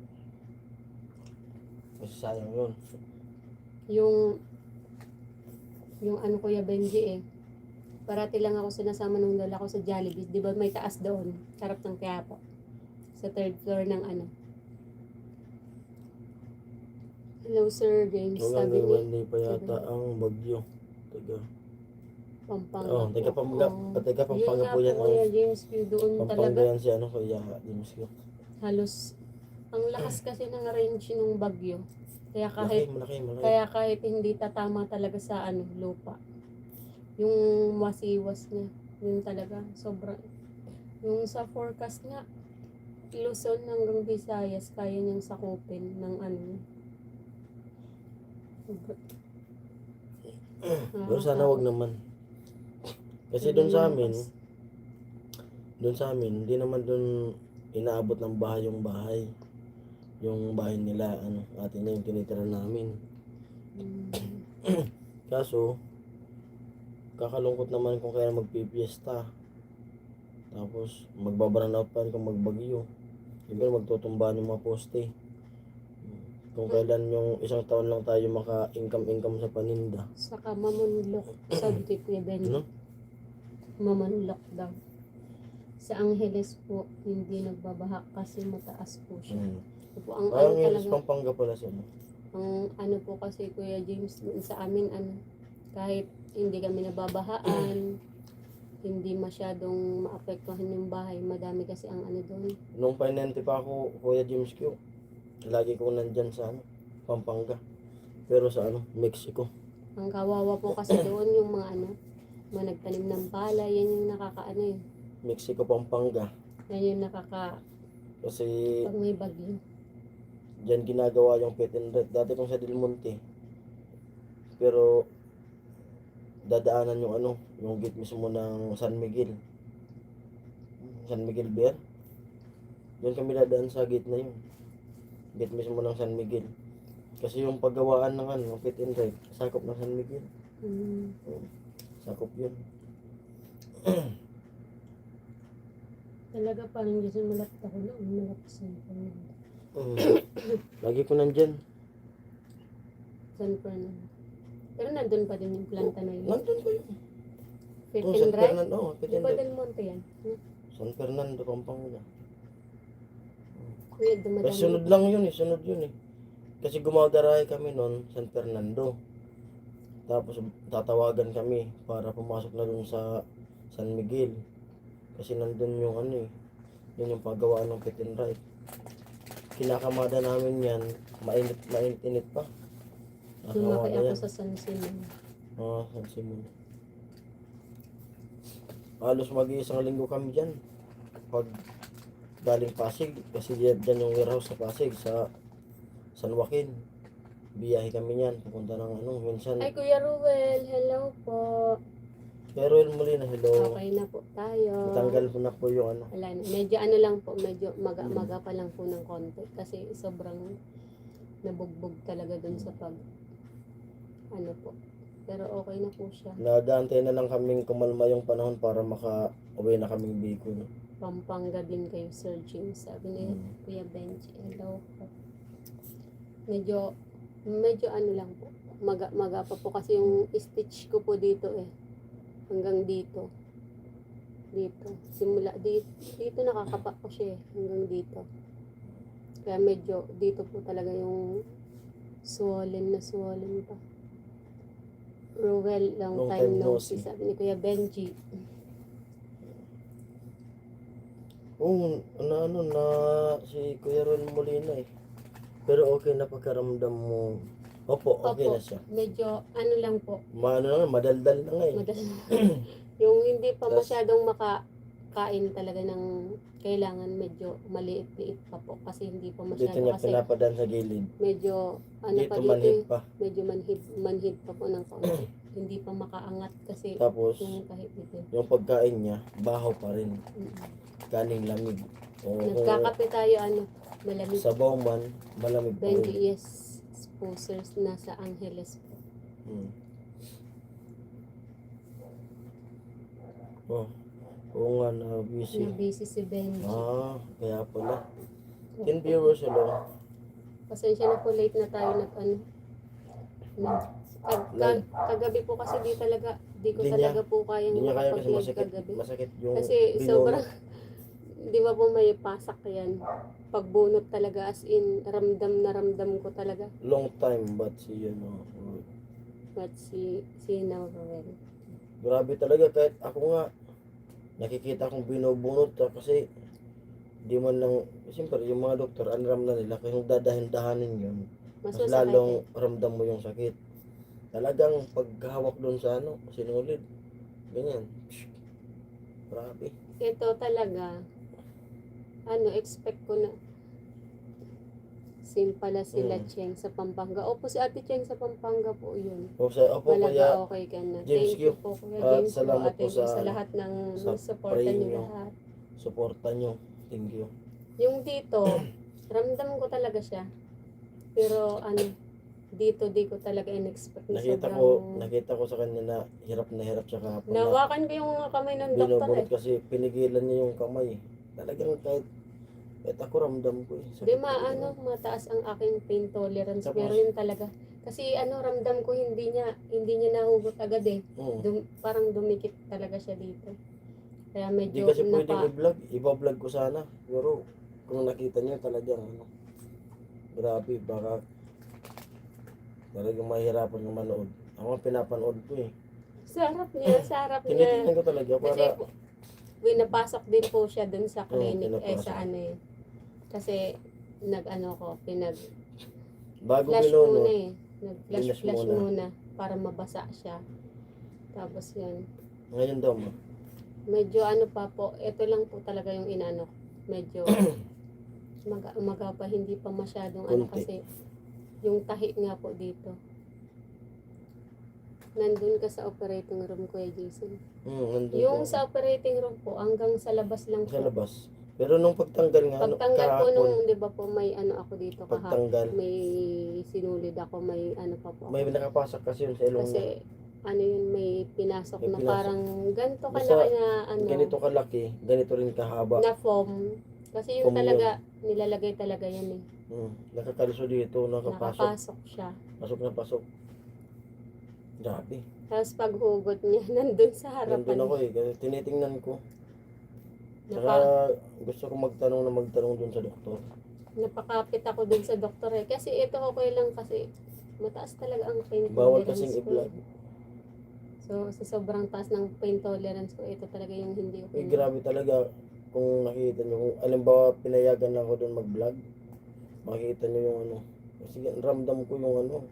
Kasi sayang yun. Yung ano Kuya Benji eh. Parati lang ako sinasama nung lola ko sa Jollibee. Di ba may taas doon? Sarap ng Quiapo. Sa third floor ng ano. Hello Sir James. Hanggang Sabi ni Monday pa yata ang bagyo. Taga. Pampanga. Oh, taga Pampanga. Oo. Taga Yun Pampanga nga po yan. Kuya James. Yung doon Pampanga talaga. yan si ano, Kuya James ko. Halos. Ang lakas kasi ng range ng bagyo. Kaya Malaki. kahit hindi tatama talaga sa ano lupa. Yung wasiwas niya. Yun talaga. Sobrang. Yung sa forecast nga. Luzon hanggang Visayas. Kaya niyang sakupin ng ano. Pero sana wag naman. Kasi doon sa amin, hindi naman doon inaabot ng bahay. Yung bahay nila, ano, atin na yung tinitira namin. Kaso, kakalungkot naman kung kaya magpipiesta. Tapos, magbabrun out pa rin kung magbagyo. Siyempre, magtutumbahan yung mga poste. Kung kailan yung isang taon lang tayo maka-income sa paninda. Saka mamunlok. Sabi kay Kuya Benji. Ano? Mamunlok daw. Sa Angeles po, hindi nagbabaha kasi mataas po siya. Po, ang ano Parang yung talaga, Pampanga pala siya. No? ang ano po kasi Kuya James, doon sa amin, ano, kahit hindi kami nababahaan, hindi masyadong maapektuhan yung bahay. Madami kasi ang ano doon. Nung pinente pa ako, Kuya James Q, lagi ko nandyan sa ano, Pampanga. Pero sa ano, Mexico. Ang kawawa po kasi doon yung mga ano, mga nagtanim ng palay, yan yung nakakaano eh. Mexico, Pampanga. Yan yung Kasi pag may bagyo. dyan ginagawa yung pet and red. Dati kung sa Del Monte. Pero dadaanan yung ano, yung gate mismo ng San Miguel. San Miguel Beer. Doon kami dadaan sa gate na yun. Gate mismo ng San Miguel. Kasi yung paggawaan ng ano, yung pet and red, sakop ng San Miguel. Sakop yun. Talaga parang kasi malapit ako noon, malapit sa Lagi ko nandyan. San Fernando. Pero nandun pa din yung planta na yun. Nandun ko yun. Pet San and Drive? Fernando, pet Di and ba red. Del Monte yan? San Fernando, Pampanga. Kuya, dumadaan. Kasi sunod lang yun eh. Kasi gumagarahe kami noon, San Fernando. Tapos tatawagan kami para pumasok na dun sa San Miguel. Kasi nandun yung ano eh, yun yung paggawaan ng pet and drive. Kinakamada namin yan, mainit pa. Lumakay ako sa San Simon. San Simon. Halos mag-iisang linggo kami dyan. Pag galing Pasig, kasi dyan yung warehouse sa Pasig, sa San Joaquin. Biyahe kami niyan, pupunta ng ano, minsan. Ay, Kuya Ruel, hello po. Pero muli na hello. Okay na po tayo. Natanggal po na po yung ano. Wala na. Medyo ano lang po, medyo maga pa lang po ng konti. Kasi sobrang nabugbog talaga dun sa pag, ano po. Pero okay na po siya. Nagaantay na lang kaming kumalma yung panahon para maka-uwi na kaming Bicol. Pampanga din kayo, Sir James. Sabi ni Kuya Benji, hello po. Medyo ano lang po. Maga pa po kasi yung stitch ko po dito eh. Hanggang dito. Simula dito nakakapa ko siya eh. Hanggang dito. Kaya medyo dito po talaga yung swollen pa. Ruel, long time no see. Sabi ni Kuya Benji. Na si Kuya Ron Molina eh. Pero okay na pagkaramdam mo. Opo, okay na siya. Medyo ano lang po. Madaldal na nga eh. Yung hindi pa masyadong makakain talaga ng kailangan, medyo maliit-liit pa po. Kasi hindi pa masyado. Dito niya kasi pinapadaan sa gilid. medyo ano Dito pa dito manhid eh. pa. Medyo manhid pa po ng kaunti. Hindi pa makaangat kasi Tapos, yung kahit dito. yung pagkain niya, bahaw pa rin. Kaning lamig. O Nagkakape tayo ano, malamig. sabaw man, malamig pa Benji, rin. yes, sponsors nasa Angeles po. Oh. Oo nga, na busy. Na busy si Benji. Kaya pala. 10 viewers ulo. Pasensya na po, late na tayo nag-ano. Kagabi po kasi di talaga, di ko Di talaga po kayang Hindi niya kaya kasi makapag-live kagabi. masakit yung Kasi binunot. sobrang, di ba po may pasak yan. Pagbunot talaga, as in, ramdam na ramdam ko talaga. Long time, but But si Naurel. grabe talaga, kahit ako nga, nakikita kong binubunot kasi di man lang, siyempre yung mga doktor, anram na nila, kung dadahin-dahanin yun, Mas mas masakit lalong ramdam mo yung sakit. Talagang paghawak doon sa sinulid, ganyan. Grabe. Ito talaga, expect ko na pala sila Cheng sa Pampanga. Opo, si Ate Cheng sa Pampanga po yun. Opo, Talaga kaya okay ka na. James Thank you Q. po, Kuya At James. salamat At po thank you sa sa lahat ng sa supportan praying niyo niyo. lahat. Suporta nyo. Thank you. Yung dito, ramdam ko talaga siya. Pero dito di ko talaga in-expect na Nakita ko sa kanya na hirap siya kahapon. Nawakan ko yung kamay ng doktor Binubunot kasi pinigilan niya yung kamay. Talagang kahit ako ramdam ko Di Sakit talaga. mataas ang aking pain tolerance. Tapos, pero yun talaga. Kasi ramdam ko hindi niya nahugot agad eh. Parang dumikit talaga siya dito. Kaya Hindi medyo kasi pwedeng i-vlog. Iba-vlog ko sana. Pero kung nakita niyo talagang grabe, baka talagang mahirapan ng manood. Ako pinapanood ko eh. Sarap niya, sarap niya. Tinitingnan ko talaga Kasi para pinapasok din po siya dun sa clinic pinapasok. sa kasi bago flash binunot, muna eh. Flash Flash muna. muna para mabasa siya. Tapos yan. ngayon daw mo. Medyo pa po, ito lang po talaga yung medyo umaga pa, hindi pa masyadong Kunti. kasi yung tahi nga po dito. Nandun ka sa operating room, Kuya Jason. Nandun Yung po. sa operating room po, hanggang sa labas lang Sa po. labas. Pero nung pagtanggal nga, Pagtanggal po kahapon, nung, di ba po, may ako dito pagtanggal, may sinulid ako, may pa po. may nakapasak kasi yun sa ilong niya. Kasi yun, may pinasok May na pinasok. parang ganito Basta, kalaki na ganito kalaki, ganito rin kahaba. na foam. Kasi yun Foam talaga, nilalagay talaga yan eh. Nakakalso dito, nakapasok. Nakapasok siya. Pasok na pasok. Grabe. Tapos paghugot niya, nandun sa harapan. Nandun ako eh, kasi tinitingnan ko. Saka gusto ko magtanong dun sa doktor. Napakapit ako dun sa doktor eh. Kasi ito okay lang kasi mataas talaga ang pain Bawal tolerance kasing ko. i-vlog. So, sa sobrang taas ng pain tolerance ko, ito talaga yung hindi ko. Grabe talaga kung nakikita nyo. Kung alimbawa pinayagan ako dun mag-vlog, makikita nyo yung Kasi ramdam ko yung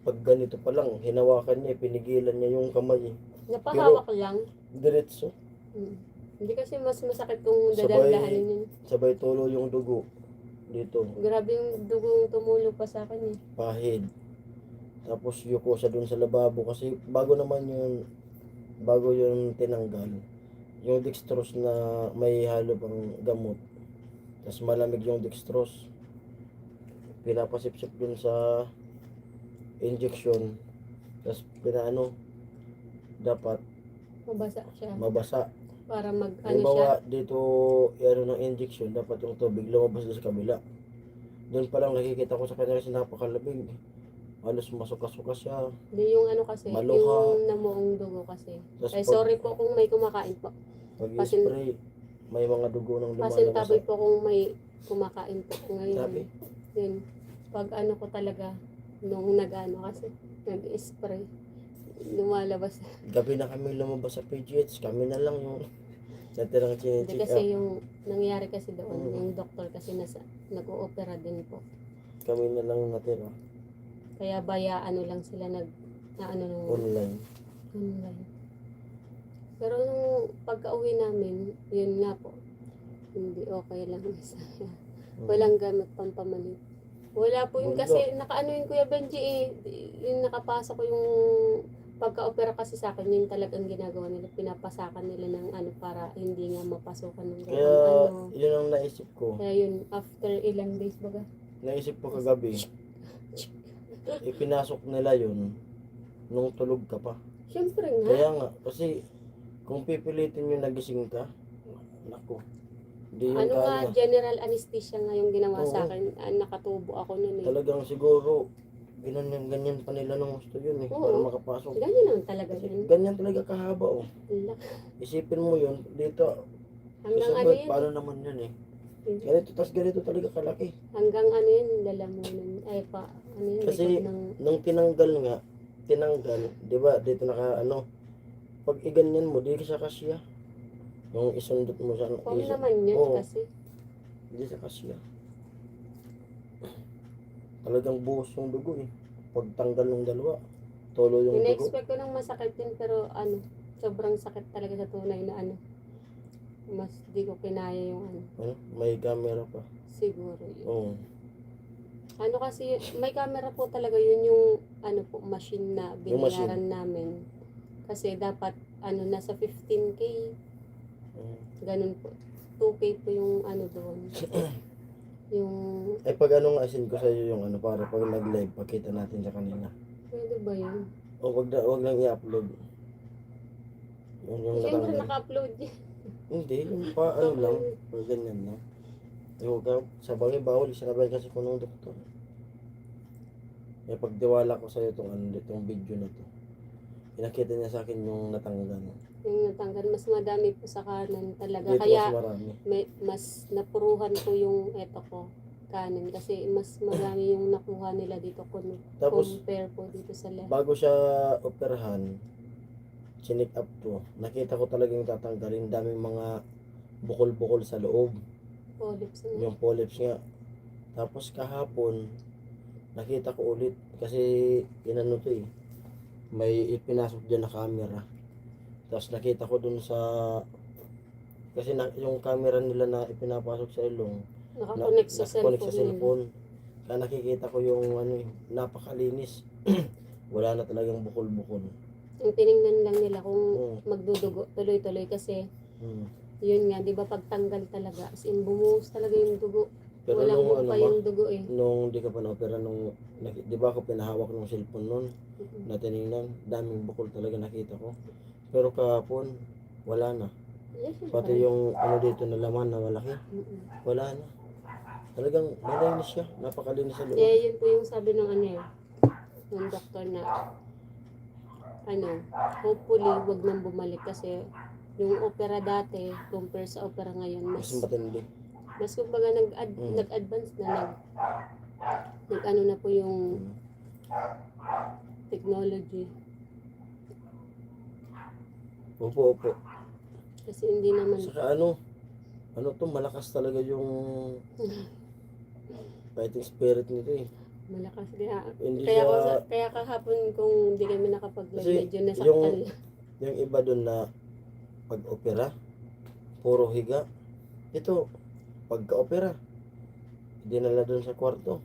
pag ganito pa lang, hinawakan niya, pinigilan niya yung kamay. Napahawak lang. Diretso. Hindi kasi mas masakit kung dadandahanin yun. Sabay tulo yung dugo. Dito. Grabe yung dugong tumulo pa sa akin eh. Pahid. Tapos yuko siya dun sa lababo kasi bago yun tinanggal. Yung dextrose na may halo pang gamot. Tapos malamig yung dextrose. Pinapasipsip dun sa injection. Tapos dapat Mabasa siya. mabasa. Para mag Halimbawa, dito ng injection, dapat yung tubig lumabas doon sa kabila. Doon pa lang nakikita ko sa kanya kasi napakalamig. Halos masuka-suka siya. Hindi yung kasi, Maluha. yung namuong dugo kasi. Tas Ay, pag- sorry po kung may kumakain po. Pag-spray, may mga dugo ng lumalabas. Pasintabi po kung may kumakain po ngayon. Sabi? Yun. Pag ko talaga, nung kasi, nag-spray, lumalabas. Gabi na kami lumabas sa PGH, kami na lang yung natirang Hindi chinecheck kasi up. yung nangyari kasi doon, yung doktor kasi nag-oopera din po. Kami na lang yung natira. Kaya lang sila nung Online. online. Pero nung pagka-uwi namin, yun nga po, hindi okay lang isa. Walang gamit pampamalit. Wala po yun kasi yun Kuya Benji yung nakapasok yung pagka-opera kasi sa akin, yun talagang ginagawa nila, pinapasakan nila ng para hindi nga mapasukan ng Kaya yun ang naisip ko. Kaya yun, after ilang days baga. Naisip ko kagabi, ipinasok nila yun nung tulog ka pa. Siyempre nga. Kaya nga, kasi Kung pipilitin nyo nagising ka, naku, hindi yun Ano nga, kaya. general anesthesia nga yung ginawa sa Oo. akin. Nakatubo ako nun eh. Talagang siguro, ganyan pa nila nung gusto yun eh, para Oo. makapasok. Ganyan naman talaga Kasi yun. ganyan talaga kahaba oh. Ala. Isipin mo yun, dito, Hanggang kasi ano yun paano eh. naman yun eh. Ganito, tas ganito talaga kalaki. Hanggang ano yun, lalamunan. Ay pa, ano yun, Kasi likod ng... nung tinanggal, di ba, dito naka ano, pag iganyan mo, di ka siya kasya. Yung isundot mo sa Form naman yun oo, kasi. hindi siya kasya. Talagang buhos yung dugo eh. Pagtanggal ng dalawa, tulo yung dugo. Ina-expect ko nang masakit yun pero ano, sobrang sakit talaga sa tunay na ano. Mas di ko kinaya yung ano. Ano, may camera pa. Siguro yun. Oo. Ano kasi, may camera po talaga yun yung ano po, machine na Yung machine. binayaran namin. Kasi dapat ano, nasa 15K. Ganun po. 2K po yung ano doon. Yung, Eh pag ano nga asin ko sa iyo yung ano para pag nag-live pakita natin sa kanila. pwede ba yun? O wag lang i-upload. Yung Siyempre natanggal. naka-upload yun. Hindi, yung pa ano lang, pag ganyan lang. Yung ka, sa bagay bawal, sinabay kasi ko nung doktor. Eh pagtiwala ko sa iyo itong ano, itong video na to. Pinakita niya sa akin yung natanggal. Yung natanggal, mas madami po sa kanan talaga. Dito Kaya, mas marami. mas napuruhan ko yung eto ko kanan kasi mas marami yung nakuha nila dito Tapos, compare po dito sa left. bago siya operahan, chinik up to, nakita ko talagang tatanggalin daming mga bukol-bukol sa loob. Polyps na. Yung polyps nga. Tapos kahapon, nakita ko ulit kasi inano to eh. May ipinasok dyan na camera. Tapos nakita ko dun sa kasi yung camera nila na ipinapasok sa ilong Nakakonect sa nakakonect sa cellphone. cellphone. Kaya nakikita ko yung ano eh, napakalinis. Wala na talagang bukol-bukol. Ang tiningnan lang nila kung Oo. magdudugo tuloy-tuloy kasi Hmm. yun nga, di ba pagtanggal talaga, as in bumuhos talaga yung dugo. Pero Walang nung buo ano pa ba, yung dugo eh. nung di ka pa na-opera, di ba ako pinahawak ng cellphone nun, na tinignan, daming bukol talaga nakita ko. Pero kahapon, wala na. Yes, Pati yung ano dito na laman na malaki, wala na. Talagang malinis siya, napakalinis sa loob. Eh, yun po yung sabi ng ano eh, ng doktor na, ano, hopefully, wag nang bumalik kasi yung opera dati, compare sa opera ngayon, Mas matindi. mas kumbaga nag-advance na, nag-ano na po yung technology. Opo. Kasi hindi naman, Saka ano to, malakas talaga yung fighting spirit nito eh. malakas kaya. Hindi Kaya, siya, kaya kahapon kung hindi kami nakapag-live, kasi medyo nasaktan. yung iba dun na pag-opera, puro higa. Ito, pagka-opera, dinala dun sa kwarto.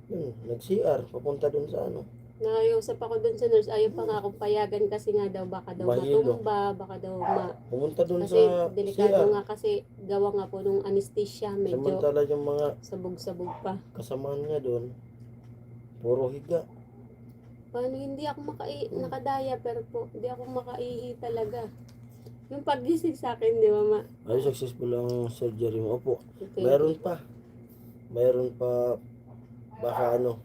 Yun, nag-CR, papunta dun sa ano. Nakausap ako dun sa nurse, ayaw pa nga akong payagan kasi nga daw baka daw Mahilo. matumba, baka daw Pumunta dun kasi sa delikado CR. nga kasi gawa nga po nung anesthesia, medyo Samantala yung mga sabog-sabog pa. kasamahan niya dun, puro higa. Paano hindi ako nakadaya pero po, hindi ako makaihi talaga. Yung paggising sa akin, di ba ma? Ay, successful ang surgery mo. Opo, Okay. mayroon pa, baka ano.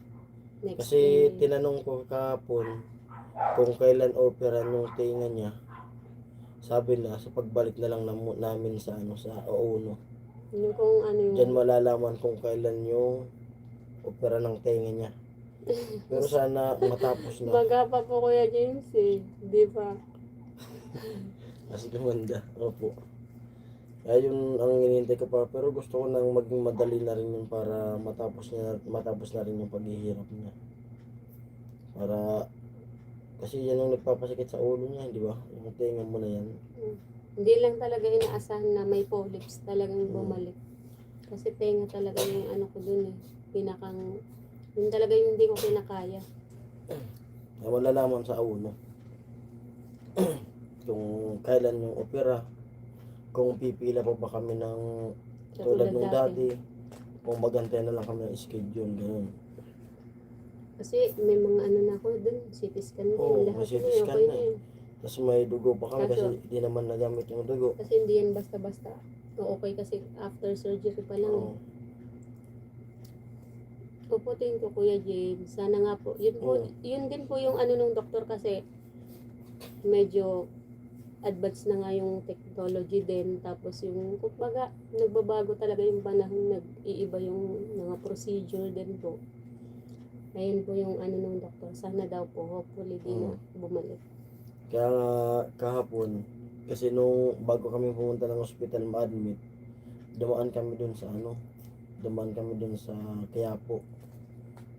Next Kasi day. tinanong ko kahapon kung kailan opera yung tinga niya. Sabi na sa pagbalik na lang namin sa ano sa O1. Yung kung ano yung... Diyan malalaman kung kailan yung opera ng tenga niya. Pero sana matapos na. Baga pa po Kuya James eh. Di ba? Kasi gumanda. Opo. Kaya yun ang hinihintay ko pa. Pero gusto ko nang maging madali na rin yun para matapos na rin yung paghihirap niya. Para kasi yan ang nagpapasakit sa ulo niya, di ba? Yung tenga mo na yan. Hindi lang talaga inaasahan na may polyps talagang bumalik. Kasi tenga talaga yung ano ko dun eh. Yun talaga yung hindi ko kinakaya. Kaya malalaman sa ulo. Kung kailan yung opera. Kung pipila pa ba kami ng tulad nung dati. Kung magantay na lang kami ng schedule. Ganun. Kasi may mga ano na ako dun, CT scan na Oo, yun. Lahat may CT na yun, scan okay na na eh. yun. Tapos may dugo pa kami kasi Kaso- hindi naman nagamit yung dugo. Kasi hindi yan basta-basta. O okay kasi after surgery pa lang. Oo. Puputin ko Kuya James. Sana nga po. Yun po, Oo. yun din po yung ano nung doktor kasi medyo advanced na nga yung technology din. Tapos yung, kumbaga, nagbabago talaga yung panahon. Nag-iiba yung mga procedure din po. Ayun po yung ano nung doktor. Sana daw po, hopefully di na bumalik. Kaya nga kahapon, kasi nung bago kami pumunta ng hospital ma-admit, dumaan kami dun sa Quiapo.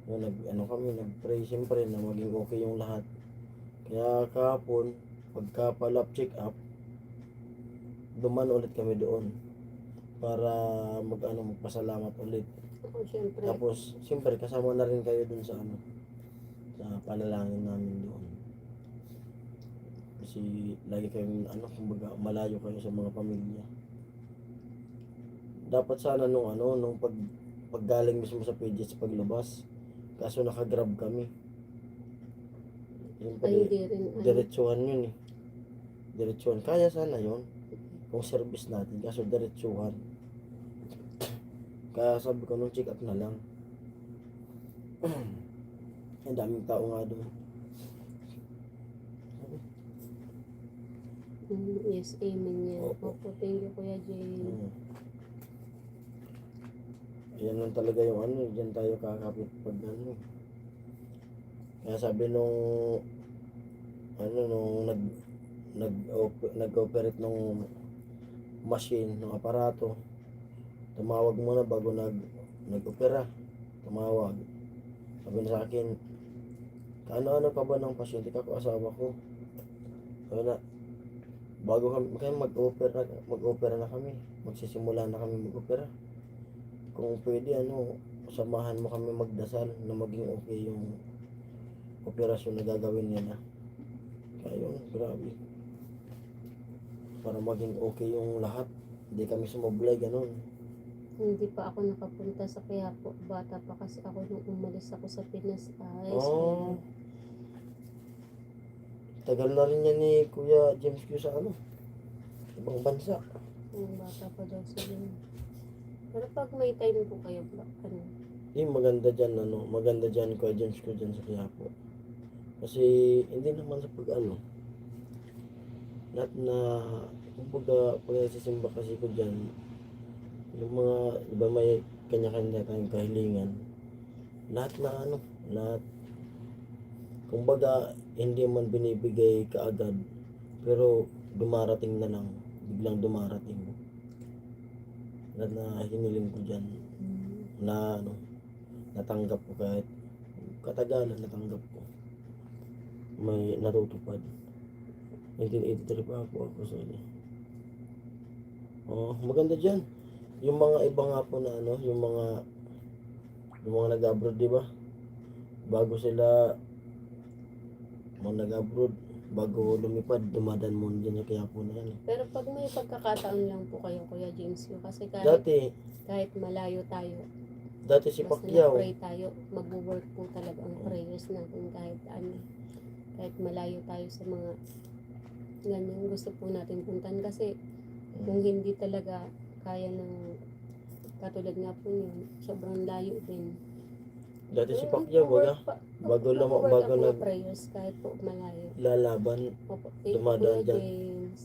Yung nag-pray siyempre na maging okay yung lahat. Kaya kahapon, pagka pa-lab check up, duman ulit kami doon para magpasalamat ulit. Ako syempre, Tapos, siyempre kasama na rin kayo dun sa sa panalangin namin doon. Kasi lagi kayong kumbaga malayo kayo sa mga pamilya. Dapat sana nung paggaling mismo sa PGH paglabas, kaso nakagrab kami. Yung ay pala, hindi rin. diretsuhan yun eh. Diretsuhan. Kaya sana yun. Kung service natin, kaso diretsuhan. Kaya sabi ko nung check up na lang. Ang daming tao nga doon. Yes, amen yan. Opo. Opo, thank you Kuya James. Yan lang talaga yung dyan tayo kakapit pag Kaya sabi nung nag-operate nung machine, ng aparato, tumawag muna bago nag-opera. Tumawag. Sabi na sa akin, ano ka ba ng pasyente ka ko, asawa ko? Sabi na, bago kami mag-opera na kami. Magsisimula na kami mag-opera. Kung pwede, samahan mo kami magdasal na maging okay yung operasyon na gagawin nila. Kaya yun, grabe. Para maging okay yung lahat. Hindi kami sumablay, ganun. Hindi pa ako nakapunta sa Quiapo. Bata pa kasi ako nung umalis ako sa Pinas. Oh. Tagal na rin yan ni Kuya James Q sa ibang bansa. Yung bata pa daw sila. Pero pag may time po kayo, Maganda dyan Kuya James Q dyan sa Quiapo. Kasi hindi naman sa lahat na kumbaga pag nagsisimba kasi ko dyan, yung mga iba may kanya-kanya tayong kahilingan, lahat kumbaga hindi man binibigay kaagad, pero dumarating na lang, biglang dumarating lahat na hiniling ko dyan na natanggap ko kahit katagalan, natanggap ko may natutupad. 1983 pa ako sa maganda dyan. Yung mga iba nga po na yung mga nag-abroad, di ba? Bago sila nag-abroad, bago lumipad, dumadaan mo dyan kaya po na yan. Pero pag may pagkakataon lang po kayo, Kuya James, kasi kahit malayo tayo, Dati si basta Pacquiao, na-pray tayo, mag-work po talaga ang prayers natin kahit malayo tayo sa mga ganyan gusto po natin puntan kasi kung hindi talaga kaya ng katulad nga po yun, sobrang layo din. dati si Pacquiao, bago nag prayers kahit po malayo. lalaban, Opo, dumadaan Kuya dyan. James.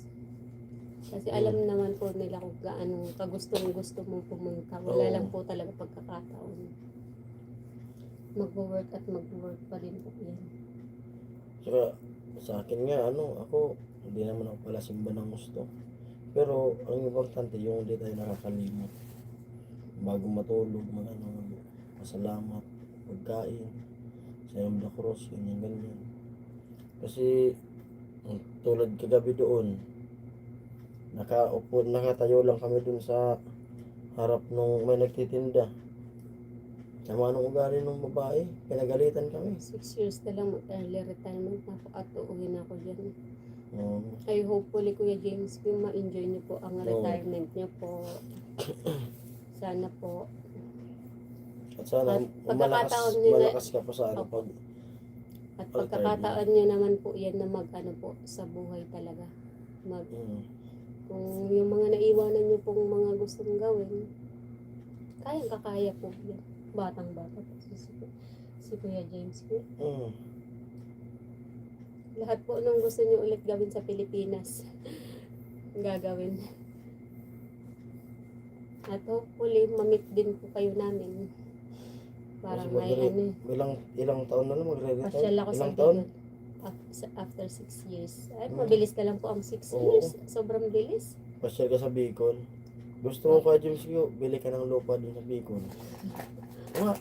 Kasi alam naman po nila kung gaano gusto mong pumunta. Wala Oo. lang po talaga pagkakataon. Mag-work at mag-work pa rin po yan. Saka sa akin nga, ako, hindi naman ako pala simba ng gusto. Pero ang importante, yung hindi tayo nakakalimot. Bago matulog, pasalamat, pagkain, sa the cross, ganyan. Kasi, tulad kagabi doon, nakatayo lang kami dun sa harap nung may nagtitinda. Sama nung ugali ng babae, pinagalitan kami. 6 years na lang early retirement na ako at uuwi na ako dyan. Um, Ay hopefully Kuya James, yung ma-enjoy niyo po ang retirement niyo po. Sana po. At sana At pagkakataon nila- malakas ka pa sa Opo. At Alternative. pagkakataon nyo naman po yan na mag-ano po sa buhay talaga. Kung yung mga naiwanan nyo pong mga gustong gawin, kayang-kakaya po yan. Batang-bata po si Kuya James po. Lahat po nung gusto nyo ulit gawin sa Pilipinas, gagawin. At hopefully, mamit din po kayo namin. Parang may ano eh. Ilang taon na lang magre-retire? Pasyal ako sa Ilang taon? Bicol. After 6 years. Ay, Hmm. mabilis ka lang po ang 6 Oo. years. Sobrang bilis. Pasyal ka sa Bicol. Gusto mo ka, James, bili ka ng lupa dun sa Bicol. Nga.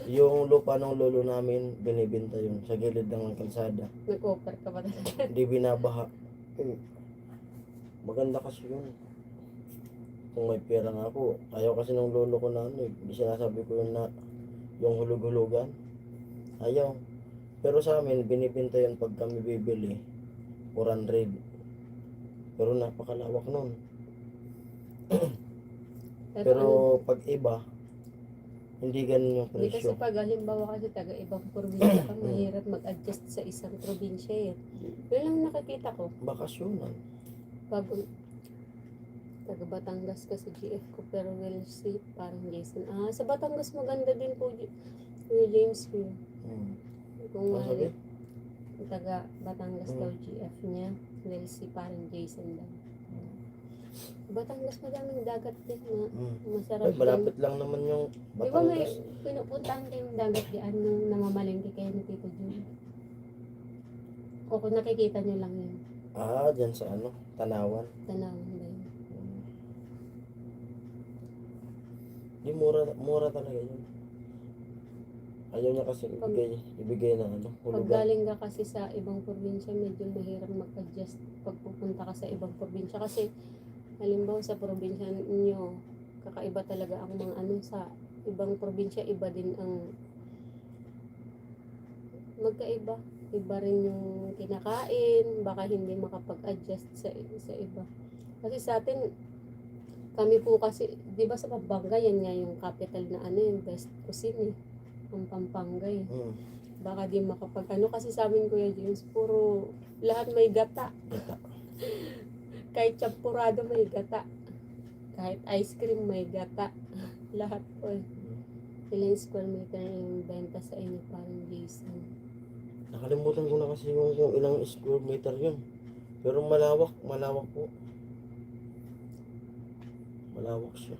Yung lupa ng lolo namin, binibenta yun sa gilid ng kalsada. Nag-offer ka ba talaga? Hindi binabaha. Maganda kasi yun. Kung may pera nga ako. Ayaw kasi ng lolo ko na ano eh. Hindi sinasabi ko yun na yung hulug-hulugan. Ayaw. Pero sa amin, binibenta yun pag kami bibili. 400. Pero napakalawak nun. Pero ano, pag iba, hindi ganun yung hindi kasi presyo. pag halimbawa kasi taga ibang probinsya ka, mahirap mag-adjust sa isang probinsya eh. Yun lang nakikita ko. Bakasyonan. Pag taga Batangas kasi GF ko, pero we'll see, parang Jason. Sa Batangas maganda din po Kuya James ko. Kung Masabi? taga Batangas daw GF niya, we'll see, parang Jason daw. Batangas madaming dagat din na masarap Ay, malapit lang naman yung Di ba may Batangas. pinupuntahan kayong dagat diyan nung namamalengke kayo ni Tito Jun? O kung nakikita nyo lang yun, Dyan sa ano, Tanawan. tanawan ba yun? Di mura talaga yun. Ayaw niya kasi ibigay ng ano, Pag hulugan. galing ka kasi sa ibang probinsya, medyo mahirap mag-adjust pag pupunta ka sa ibang probinsya. Kasi, halimbawa sa probinsya nyo, kakaiba talaga ang mga ano sa ibang probinsya, iba din ang magkaiba. Iba rin yung kinakain, baka hindi makapag-adjust sa iba. Kasi sa atin, kami po kasi, di ba sa Pampanga, yan nga yung capital na ano, yung best cuisine eh. Ang Pampanga eh. Baka di makapag ano, kasi sa amin Kuya James, puro lahat may gata. Kahit champurado may gata. Kahit ice cream may gata. Lahat po eh. Ilang square meter yung benta sa inyo parang Jason. Nakalimutan ko na kasi yung kung ilang square meter yun. Pero malawak po. Malawak siya.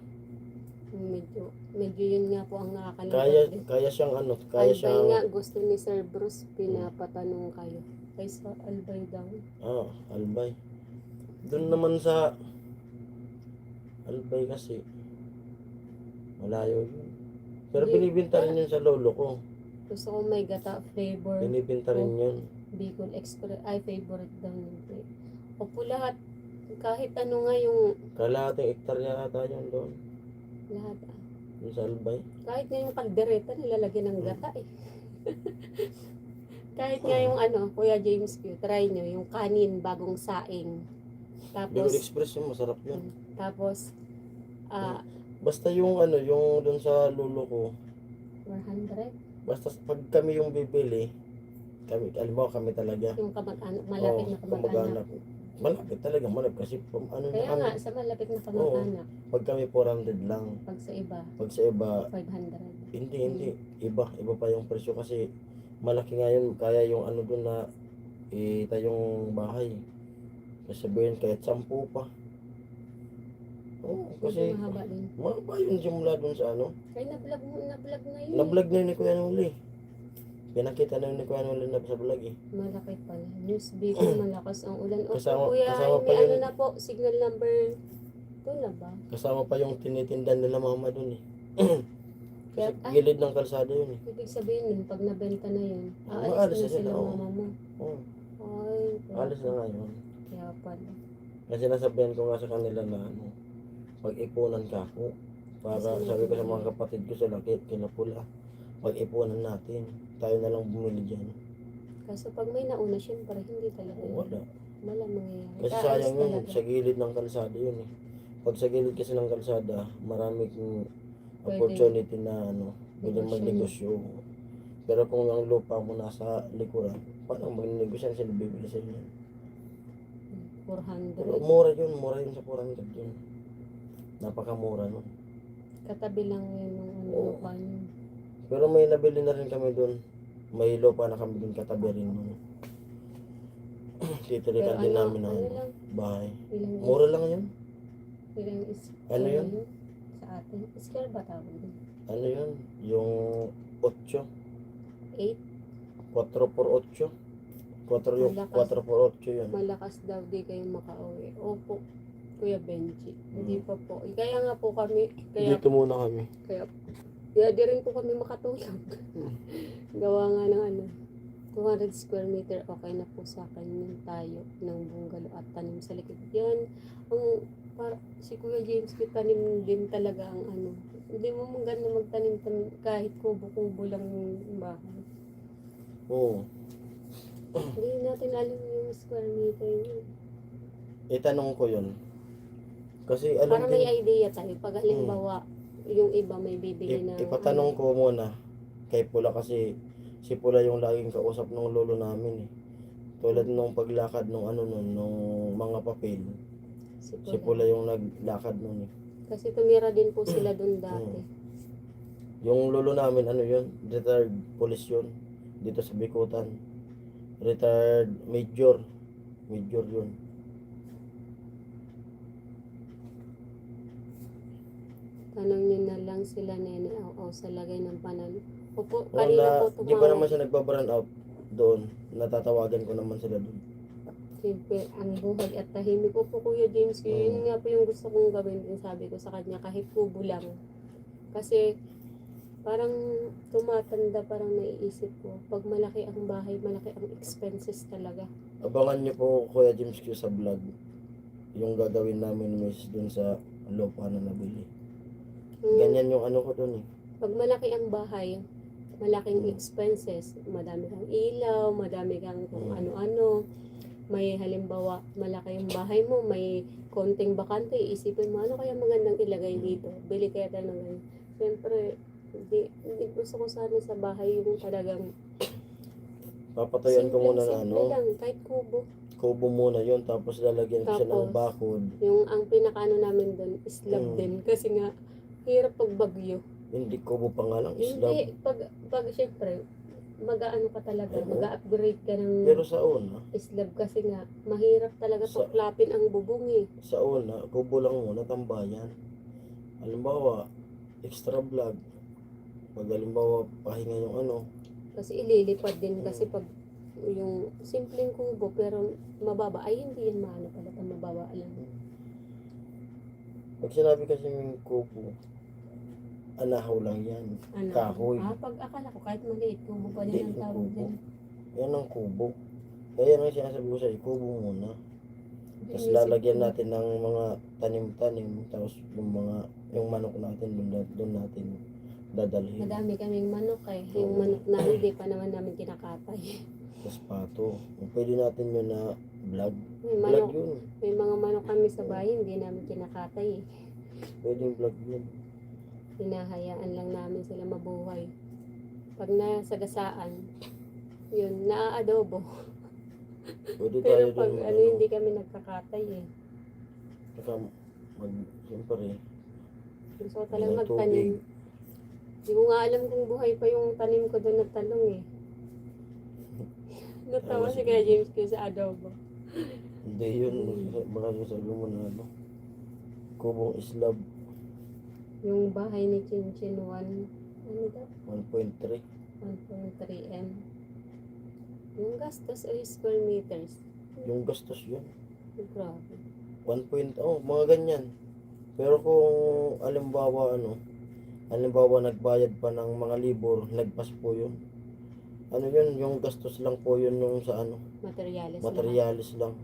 Medyo yun nga po ang nakakalungkot din. Kaya siyang ano, kaya Albay siyang nga, gusto ni Sir Bruce, pinapatanong kayo. Kay sa Albay daw. Albay. Doon naman sa Albay kasi malayo yun. Pero binibinta rin yun sa lolo ko. Gusto ko may gata flavor. Binibinta rin yun. Bicol Express, ay favorite daw nito. Opo lahat, kahit ano nga yung Kalahating hektarya ata yun doon. lahat. Yung sa Albay. Kahit nga yung kaldereta nilalagyan ng gata eh. Kahit nga yung ano, Kuya James Q, try nyo, yung kanin bagong saing. Bicol Tapos, Express yun, masarap yun. tapos, Basta yung ano, yung doon sa lolo ko, 400, basta pag kami yung bibili, alam mo kami talaga. yung kamag-anak, malapit na kamag-anak. Malapit talaga, malapit kasi ano Kaya na nga, kami. sa malapit na kamag-anak, Pag kami 400 lang, pag sa iba, pag sa iba, 500. hindi, iba pa yung presyo kasi malaki nga yun, kaya yung ano doon na itayong bahay. Kasi sabihin kahit 10 pa. Kasi Medyo mahaba din. mahaba yun simula doon sa ano. Kaya na-vlog na yun. Na-vlog na yun ni Kuya Nuli. Pinakita na yun ni Kuya Nuli na sa vlog eh. Malaki pala. News Bicol, malakas ang ulan. O Kasama- kuya, kasama pa may yun. ano na po, signal number 2 na ba? Kasama pa yung tinitindan nila mama doon eh. Kasi Kaya- gilid ng kalsada yun eh. Ibig sabihin nun, pag nabenta na yun, Maalis aalis na na sila sila, oo. mama mo. Oo, Ay, alis na nga yun. kaya pala. Kasi nasabihan ko nga sa kanila na ano, pag-ipunan ka ako. Para Kasi sabi ko sa naman- mga kapatid ko sa lakit, kinapula, pag-ipunan natin. Tayo na lang bumili dyan. Kaso pag may nauna, syempre, hindi talaga yun. Wala. Wala mangyayari. Kasi Aalis sayang yun, talaga. sa gilid ng kalsada yun eh. Pag sa gilid kasi ng kalsada, maraming Pwede. opportunity na ano, pwede Negosyo. magnegosyo. Pero kung ang lupa mo nasa likuran, paano mag-negosyan sila bibili sa inyo? 400. Mura yun sa 400 yun. Napakamura nun. Katabi lang yun ng ano, Oo. lupa niyo. Pero may nabili na rin kami doon. May lupa na kami doon katabi rin nun. Titirikan Pero din ano, namin ng ano lang? bahay. Ilang Mura lang yun. Ilang is Ano yun? Sa atin. Square ba tawag yun? Ano yun? Yung 8. 8. 4 por 8. 4 yung Malakas. 4 por 8 yun. Malakas daw di kayo makauwi. Opo, Kuya Benji. Hindi Hmm. pa po. Kaya nga po kami, kaya Dito muna kami. kaya di rin po kami makatulog. Gawa nga ng ano, 200 square meter, okay na po sa akin yung tayo ng bungalow at tanim sa likod. Yan, ang si Kuya James, tanim din talaga ang ano. Hindi mo maganda magtanim kahit kubo-kubo lang yung bahay. Oo. Hindi natin alam yung square meter yun. Itanong ko yun. Kasi alam Para may din, idea tayo. Pag halimbawa, yung iba may bibili na ipatanong ko muna kay Pula kasi si Pula yung laging kausap ng lolo namin eh. Tulad nung paglakad nung ano nun, nung mga papel. Si Pula yung naglakad nun eh. Kasi tumira din po sila doon dati. Yung lolo namin ano yun, retired police yun. Dito sa Bikutan. Retired major. Major yun. Tanong nyo na lang sila nene o sa lagay ng panan. Opo, Oo, kanina po di ba naman tumawag. siya nagbabrand out doon? Natatawagan ko naman sila doon. Siyempre, ang buhay at tahimik ko po Kuya James. Yun nga po yung gusto kong gawin din sabi ko sa kanya kahit kubo lang. Kasi parang tumatanda, parang naiisip ko. Pag malaki ang bahay, malaki ang expenses talaga. Abangan niyo po Kuya James Q sa vlog. Yung gagawin namin miss doon sa lupa na nabili. Ganyan yung ano ko doon eh. Pag malaki ang bahay, malaking expenses. Madami kang ilaw, madami kang kung ano-ano. May halimbawa, malaki yung bahay mo, may konting bakante, isipin mo, ano kaya magandang ilagay dito? Bili kaya tayo ng ganyan. Siyempre, hindi gusto ko sana sa bahay yung talagang Papatayan ko muna na simple ano. lang, kahit kubo. Kubo muna yon tapos lalagyan ko siya ng Tapos, bakod. Yung ang pinakaano namin doon, slab din. Kasi nga, hirap pag bagyo. Hindi kubo pa nga lang, slab. Hindi, pag syempre, mag-aano ka talaga, mag-upgrade ka ng Pero sa una, slab kasi nga, mahirap talaga tuklapin ang bubong eh. sa una, kubo lang muna, tambayan. Halimbawa, extra vlog. Pag halimbawa, pahinga yung ano. Kasi ililipad din kasi pag yung simpleng kubo pero mababa, ay hindi yan maano pala, mababa lang. Pag sinabi kasi yung kubo, anahaw lang yan. Ano? Kahoy. Pag akala ko kahit maliit, kubo pa Hindi, din ang tawag kubo. din. Yan ang kubo. Kaya ang sinasabi ko sa'yo, kubo muna. Tapos lalagyan natin ng mga tanim-tanim. Tapos yung manok natin, doon natin dadalhin. Madami kaming manok eh. Yung manok namin, di pa naman namin kinakatay. Tapos pato. Pwede natin yun na vlog. May Vlog manok, yun. may mga manok kami sa bahay, hindi namin kinakatay eh. Pwedeng vlog yun. Hinahayaan lang namin sila mabuhay. Pag nasagasaan, yun, naaadobo. Pwede tayo Pero pag dun, ano, hindi kami nagkakatay eh. Saka siyempre, Gusto ko talagang May magtanim. Hindi ko nga alam kung buhay pa yung tanim ko doon na talong eh. Natawa si Kuya James ko sa adobo. hindi yun. Baka yung sabi mo na ano, kubong slab, Yung bahay ni Chinchin 1, ano daw? 1.3. 1.3 M. Yung gastos ay square meters. Yung gastos yun. Grabe. 1 mga ganyan. Pero kung alimbawa nagbayad pa ng mga libor, nagpas po yun. Ano yun, yung gastos lang po yun yung sa ano, Materialis. materialis lang.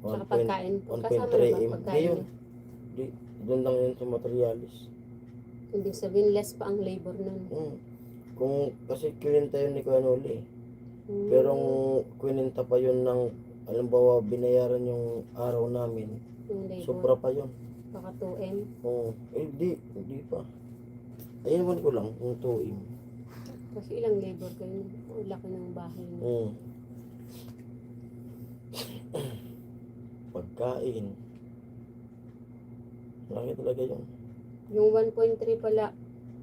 Tsaka pagkain. Kasama 1.3 na ba M. Di pagkain? yun. Di, doon lang yun sa materialis. Hindi sabihin less pa ang labor nun. Kung, kasi kininta yun ni Kuya Noli. Pero kininta pa yun ng, alimbawa, binayaran yung araw namin. Yung labor. Sobra pa yun. Baka 2M. Oo. Hindi pa. Ayun naman ko lang, yung 2M. Kasi ilang labor kayo. O laki ng bahay niyo. Mm. Pagkain. Laki talaga yun. Yung 1.3 pala,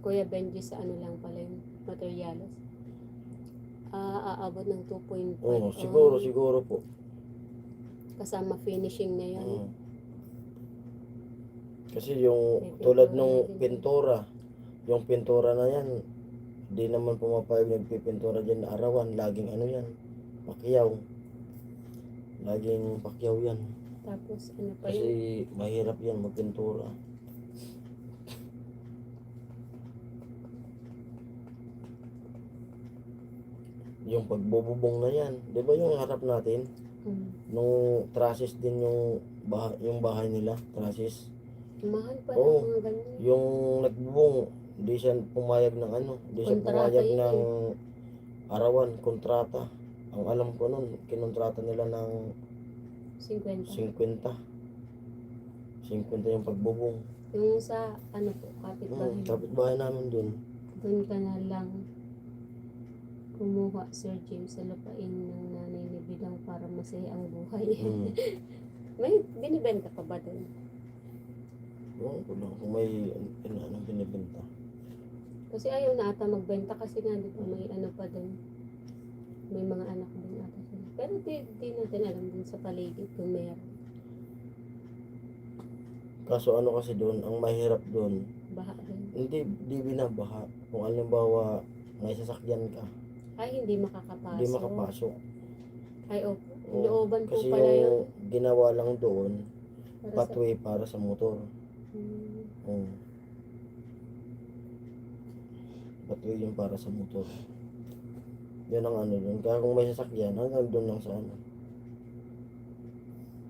Kuya Benji, sa ano lang pala yung materials. Aabot ng 2.5. Oo, siguro po. Kasama finishing na yan. Mm. Kasi yung May tulad pintura nung na din. pintura, yung pintura na yan, di naman pumapayag nagpipintura dyan na arawan. Laging ano yan, pakyaw. Laging pakyaw yan. Tapos ano pa Kasi yun? mahirap yan magpintura. Yung pagbububong na yan, di ba yung harap natin? Nung trusses din yung bahay nila, trusses. Mahal pa Oo. ng mga ganyan. Yung nagbubong, di siya pumayag ng ano, di siya Kontrata pumayag yun ng arawan, kontrata. Ang alam ko nun, kinontrata nila ng 50. 50. 50 yung pagbubong. Yung sa ano po, kapitbahay. Kapitbahay namin dun. Doon ka na lang kumuha, Sir James, sa lupain ng nanay ni Bidang para masaya ang buhay. Mm. May binibenta pa ba doon? Oo, lang. Kung may anong binibenta. Kasi ayaw na ata magbenta kasi nga di ba may ano pa doon. May mga anak din ata sila. Pero di natin alam din sa paligid kung meron. Kaso ano kasi doon, ang mahirap doon, Baha din. hindi binabaha. Kung halimbawa may sasakyan ka, Ay, hindi makakapasok. hindi makapasok. Ay, opo. Oo. Looban po Kasi pala yun. yung ginawa lang doon, Para pathway para sa motor. Oo. Pathway yung para sa motor. Yan ang ano doon. Kaya kung may sasakyan, hanggang doon lang sa ano.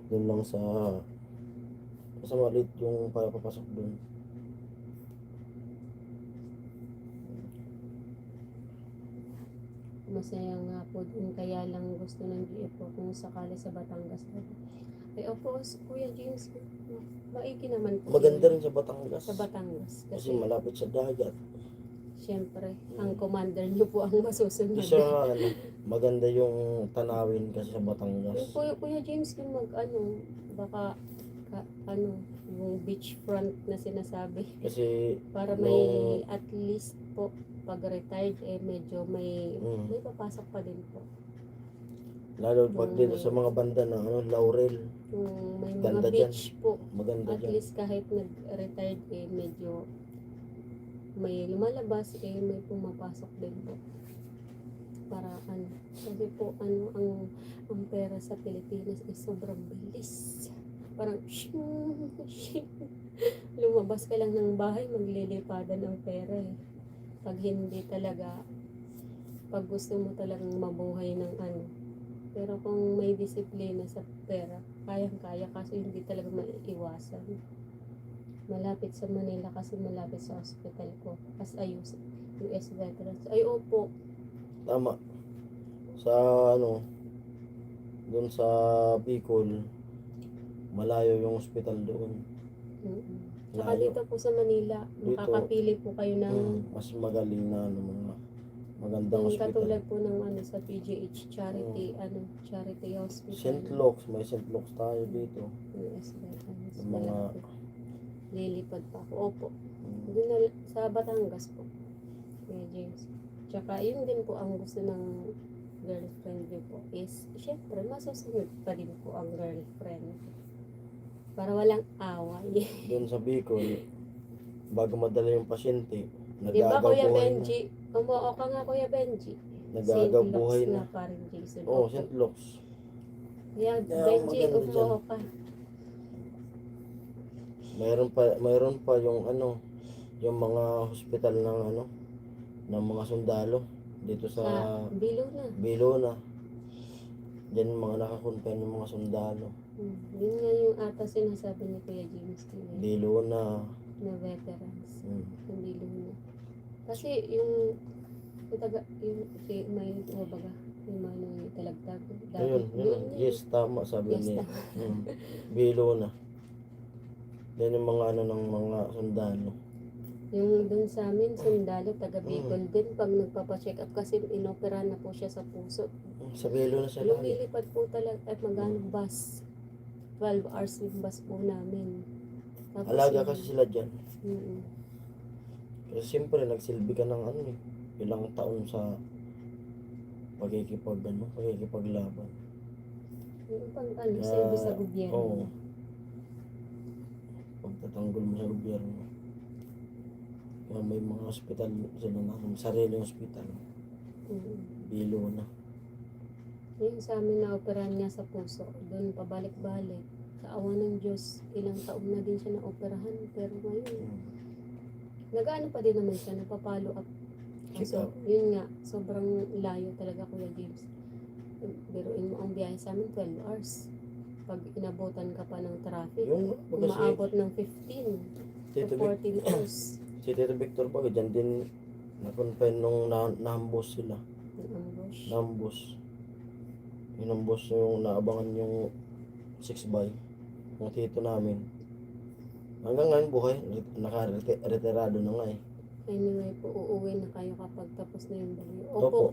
Doon lang sa maliit yung papasok doon. masaya nga po dun, kaya lang gusto ng GF po kung sakali sa Batangas na. Ay, opo, Kuya James, maigi naman po. Maganda yun. rin sa Batangas. Sa Batangas. Kasi malapit sa dagat. Siyempre, ang commander niyo po ang masusunod. Isa ano, maganda yung tanawin kasi sa Batangas. Yung Kuya James, yung baka, yung beachfront na sinasabi. Kasi Para may at least po, pag retired, medyo may papasok pa din po. lalo pag dito sa mga banda na Laurel, Yung may ganda mga beach po. maganda At dyan. least kahit nag-retired, medyo may lumalabas, may pumapasok din po. Para kasi po ang pera sa Pilipinas ay sobrang bilis. Parang shing, shing. Lumabas ka lang ng bahay, maglilipadan ang pera eh. Pag hindi talaga, pag gusto mo talagang mabuhay ng pero kung may disiplina sa pera, kayang-kaya kasi hindi talaga maiiwasan. Malapit sa Manila kasi malapit sa hospital ko. As ayos, US veterans. Ay, opo. Tama. Sa doon sa Bicol, malayo yung hospital doon. Saka Layo. dito po sa Manila, Dito, makakapili po kayo ng mas magaling na mga magandang yung hospital. katulad po ng sa PGH charity, charity hospital. St. Luke's, may St. Luke's tayo dito. US veterans. Yung mga Malapit. Lilipad pa ako. Opo. Doon na sa Batangas po. Kuya James. Tsaka yun din po ang gusto ng girlfriend niyo po is, syempre, masusunod pa din po ang girlfriend. Para walang away. doon sa Bicol, bago madala yung pasyente, Di ba Kuya nag-aagaw buhay na. Benji? Umuo ka nga Kuya Benji. Nag-aagaw St. buhay Luke's na. na parang Jason. Oo, St. Luke's. Kaya Kaya Benji, maganda umuo ka. Mayroon pa yung yung mga hospital ng mga sundalo dito Sa sa Bilona. Bilona. Diyan mga nakakonfine yung mga sundalo. Yun nga yung ata sinasabi ni Kuya James Bilona. na veterans. Mm. Ng Bilona. Kasi yung may baga, yung mga talagtag. Ayun, yun. Yes, tama sabi Yes, ni tama. Bilona. Yan yung mga ng mga sundalo. Yung dun sa amin, sundalo, taga Bicol din, pag nagpapacheck up kasi inopera na po siya sa puso. Sa Belo na sila. Lumilipad po talaga at magano bus. 12 hours yung bus po namin. Tapos Alaga yun, kasi sila dyan. mm, Kasi siyempre, nagsilbi ka ng ano eh. Ilang taon sa pagkikipaglaban. yung pang ano, service sa gobyerno. Oo. Pagtatanggol mo sa gobyerno. Kaya may mga ospital sila na, sariling ospital. Mm. Bilo na. Yung sa amin na operahan niya sa puso, doon pabalik-balik. Sa awa ng Diyos, ilang taon na din siya na operahan. Pero ngayon, nag-ano pa din naman siya, napapalo up. Check So, up. yun nga, sobrang layo talaga Kuya James. Biruin mo ang biyahe sa amin, 12 hours. Pag inabutan ka pa ng traffic, Yung baga umaabot ng 15 to Tito 14 hours. si Tito Victor pa, dyan din na-confine nung nahambos sila. Ng ambush. Nahambos. Inambos yung naabangan yung 6x ng tito namin. Hanggang ngayon buhay, naka-retirado na nga eh. Anyway po, uuwi na kayo kapag tapos na yung bagyo. Opo. Opo,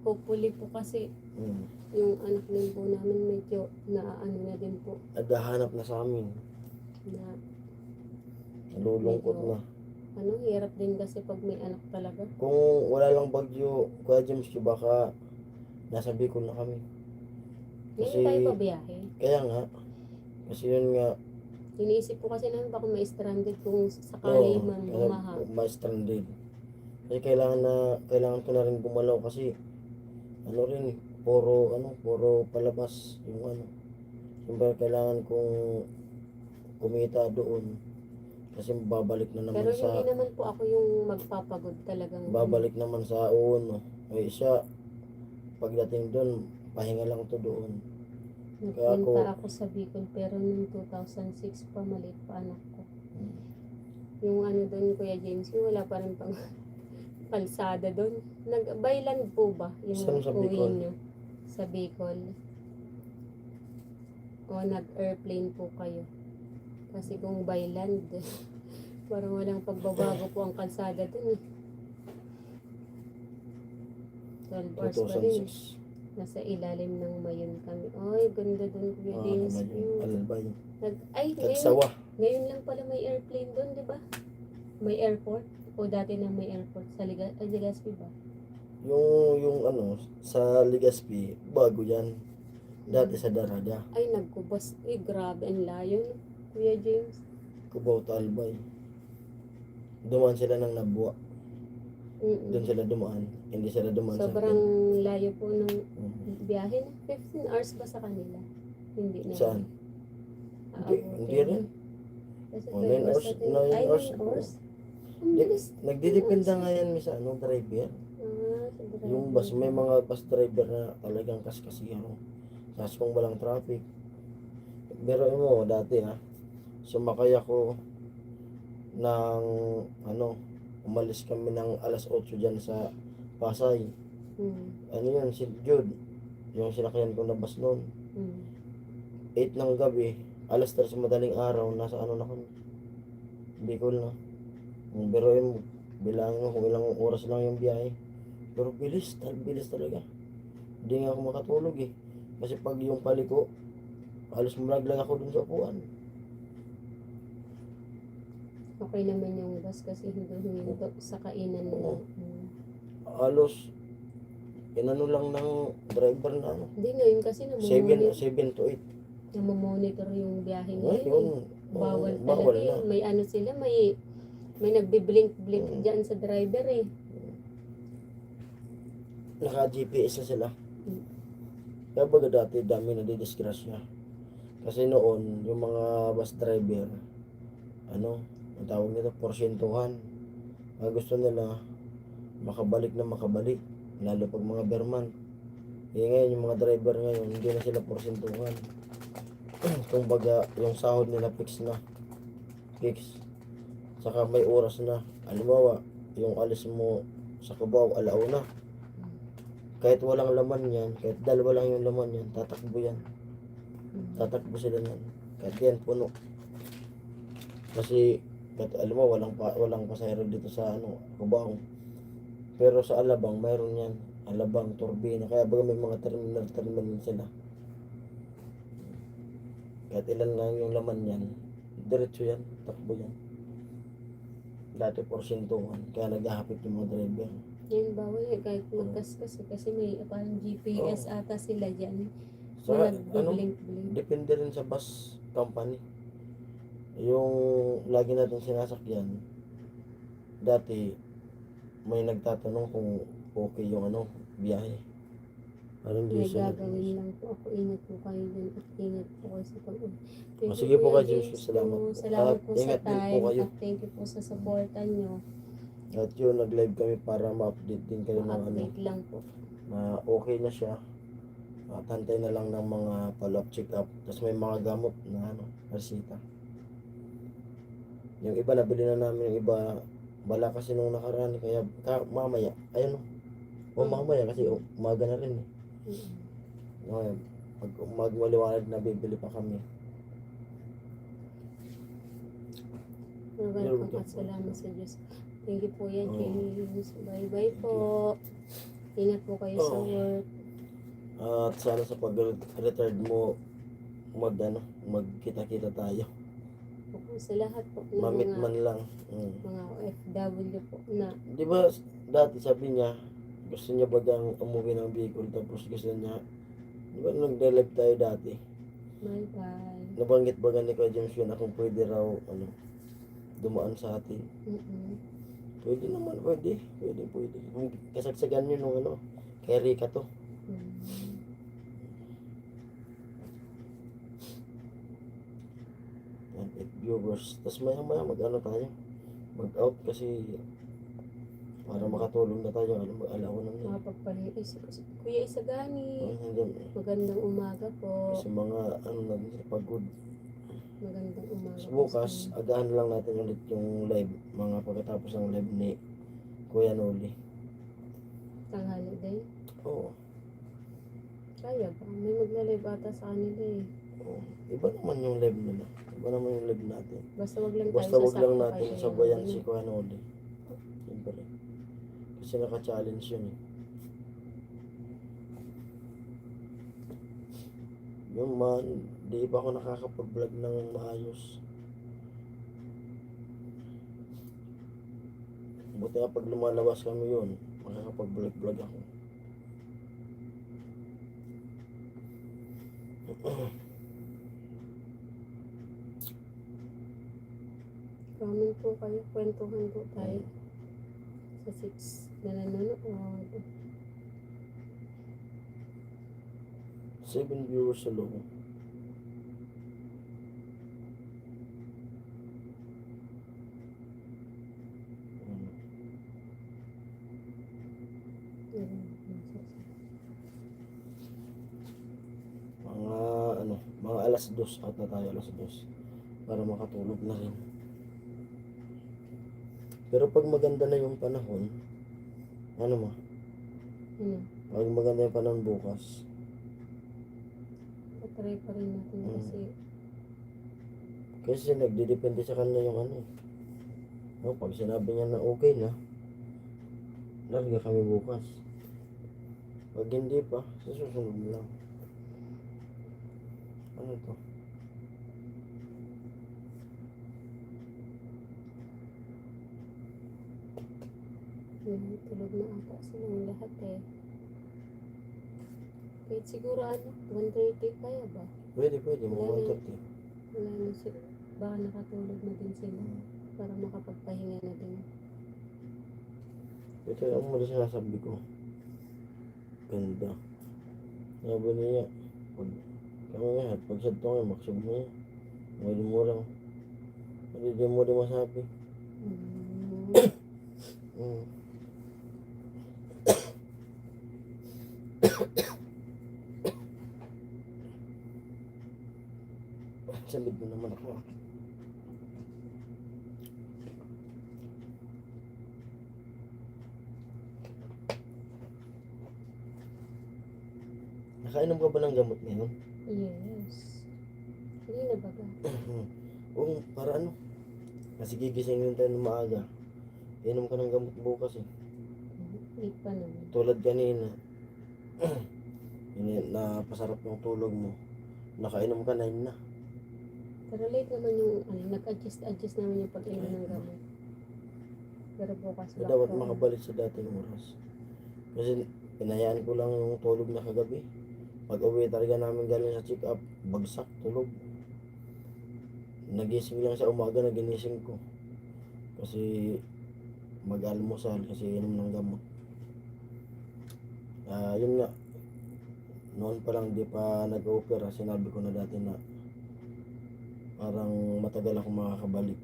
hopefully po kasi Hmm. yung anak din po namin medyo ano na din po. Naghahanap na sa amin. Na, Nalulungkot na. hirap din kasi pag may anak talaga. Kung wala lang bagyo, Kuya James, baka nasa Bicol na kami. Ngayon Kasi- tayo pa biyahe. Kaya nga, kasi yun nga, Iniisip ko kasi namin baka may stranded kung sakali man bumaha. ma-stranded. Kasi kailangan ko na rin gumalaw kasi ano rin, puro palabas yung ano. Siyempre kailangan kong kumita doon kasi babalik na naman Pero sa hindi naman po ako yung magpapagod talagang. babalik naman sa uno. Eh siya pagdating doon, pahinga lang to doon. Nagpunta ako sa Bicol pero noong 2006 pa, maliit pa anak ko. Yung ano doon, Kuya James, yung wala pa rin pang kalsada doon. Nag-byland po ba yung Saan sa uwi Bicol? niyo sa Bicol? O nag-airplane po kayo? Kasi kung byland, parang walang pagbabago po ang kalsada doon eh. 12 hours pa rin. 2006. Nasa ilalim ng Mayon kami. Ay, ganda doon, Kuya James. View. Albay. Ngayon, Tagsawa. ngayon lang pala may airplane doon, di ba? May airport? O dati na may airport sa Legazpi ba? Yung ano, sa Legazpi, bago yan. Dati sa Daraga. Ay, nagkubos. Ay, grabe, ang layo, no? Kuya James. Cubao to Albay. Dumaan sila ng Nabua. Mm-mm. Doon sila dumaan. Hindi sila dumaan Sobrang sa layo po ng akin. biyahe. 15 hours ba sa kanila? Hindi na. Saan? Hindi rin. Kasi Oh, 12 9 hours, natin. 9 Ay, hours 9 hours? Ang bilis. Nagdidependa nga yan sa ano, driver. Sa driver. Yung bus, may mga bus driver na talagang kaskasiyaho. Tapos kung walang traffic. Pero mo, dati sumakay ako ng umalis kami ng alas 8 dyan sa Pasay. Ano yun, si Jude, yung sinakyan ko na bus noon. 8 ng gabi, alas 3 madaling araw, nasa ano na kami. Bicol na. Pero yun, bilangin mo kung ilang oras lang yung biyahe. Pero bilis talaga. Hindi nga ako makatulog eh. Kasi pag yung paliko, halos malaglag ako dun sa upuan. Okay naman yung bus kasi hindi huminto sa kainan Oo. lang. Halos, inano lang ng driver na ano. Hindi ngayon kasi 7 to 8. namomonitor yung biyahe Ngayon, ngayon. Bawal talaga na. yun. May ano sila, may nagbiblink-blink dyan sa driver eh. Naka-GPS na sila. Mm. Kaya baga dati, dami na didisgrasya. Kasi noon, yung mga bus driver, ang tawag nito, porsyentuhan. Gusto nila, makabalik na makabalik. Lalo pag mga berman. Ngayon, yung mga driver ngayon, hindi na sila porsyentuhan. Kung baga, yung sahod nila fix na. Fix. Saka may oras na. Halimbawa, yung alis mo sa Cubao, alauna. Kahit walang laman yan, kahit dalawa lang yung laman yan, tatakbo yan. Tatakbo sila yan. Kahit yan puno. Kasi Kahit alam mo, walang pasahero dito sa ano, Cubao. Pero sa Alabang, mayroon yan. Alabang, Turbina. Kaya baga may mga terminal sila. Kahit ilan lang yung laman yan, diretso yan, takbo yan. Dati porsintuhan, kaya naghahapit yung mga driver. Yan bawal eh, kahit magkaskas eh, kasi may parang GPS ata sila dyan. Sa Na ano, nagbiblink-blink. depende rin sa bus company. Yung lagi natin sinasakyan, dati may nagtatanong kung okay yung ano, biyahe. Parang May diesel. gagawin lang po ako. Ingat po kayo dun at ingat po kayo sa pag-uwi. Sige po kayo, Jesus. Salamat. Salamat At po sa ingat din po time. kayo. At thank you po sa supportan nyo. At yun, nag-live kami para ma-update din kayo ng ano, Ma-update lang po. na okay na siya. At hantay na lang ng mga follow-up check-up. Tapos may mga gamot na ano, resita. Yung iba, nabili na namin yung iba. Bala kasi nung nakaraan, kaya mamaya, ayun o. Mamaya kasi umaga na rin eh. Ngayon, pag magmaliwanag na bibili pa kami. Welcome at salamat sa Diyos. Thank you po yan, James. Bye-bye po. Ingat po kayo sa work. At sana sa pag-retired mo, magkita-kita tayo. Sa lahat po ng Mamit mga, man lang. mga OFW po na Di ba dati sabi niya, gusto niya bagang umuwi ng Bicol, tapos gusto niya, di ba nagde-live tayo dati? bye-bye. Nabanggit baga ni Kuya James yun, kung pwede raw, dumaan sa atin. Pwede naman, pwede. Kung kasagsagan nyo nung kay Rika to. Yan, 8 viewers. Tapos maya mag-ano tayo. Mag-out kasi para makatulong na tayo. Alaon na yun. Mapagpahinga. Kuya Isagani. Hanggang Magandang umaga po. kasi mga natin sa pagod. Magandang umaga. So, bukas, agahan lang natin ulit yung live. Mga pagkatapos ng live ni Kuya Noli. Tanghali din. Oo. Kaya ba? May magla-live ata sa kanila eh. Oo. Iba naman yung live nila. Iba naman yung live natin. Basta wag lang Basta tayo wag lang sasakto natin kayo. sabayan si Kuya Noli. Siyempre. Kasi naka-challenge yun eh. Yung man, di ba ako nakakapag-vlog ng maayos. Buti nga pag lumalabas kami yun, makakapag-vlog ako. Comment po kayo. Kwentuhan po tayo. Sa 6 na nanonood. 7 viewers sa loob. Mga alas 2 at na tayo, alas 2 para makatulog na rin. Pero pag maganda na yung panahon, pag maganda yung panahon bukas, Patry pa rin natin kasi nagdidepende sa kanya yung pag sinabi niya na okay na, larga kami bukas. Pag hindi pa, susunod lang. Ano to? tulog na ata silang lahat eh. Kahit siguro 1:30 kaya ba? Pwede, mga 1:30. Wala na sila. Baka nakatulog na din sila para makapagpahinga na din. Ito yung muli sinasabi ko. Ganda. Sabi niya, pag sa ito ngayon, maksab na yan. May lumurang. Hindi mo din masabi. Sabid mo naman ako. Nakainom ka ba ng gamot ngayon? Yes. Hindi na ba ba? Oo, para Kasi gigisingin tayo ng maaga. Inom ka ng gamot bukas eh. Late pa naman. Tulad kanina. Napasarap yung tulog mo. Nakainom ka 9 na. Pero late naman yung, nag-adjust naman yung pag-inom ng gamot. Pero bukas So, dapat makabalik sa dating oras. Kasi pinayaan ko lang yung tulog na kagabi. Pag uwi talaga namin galing sa check-up, bagsak, tulog. Nagising lang sa umaga na ginising ko. Kasi mag-almusal kasi inom ng gamot. Yun nga. Noon pa lang di pa nag-opera, sinabi ko na dati na parang matagal ako makakabalik.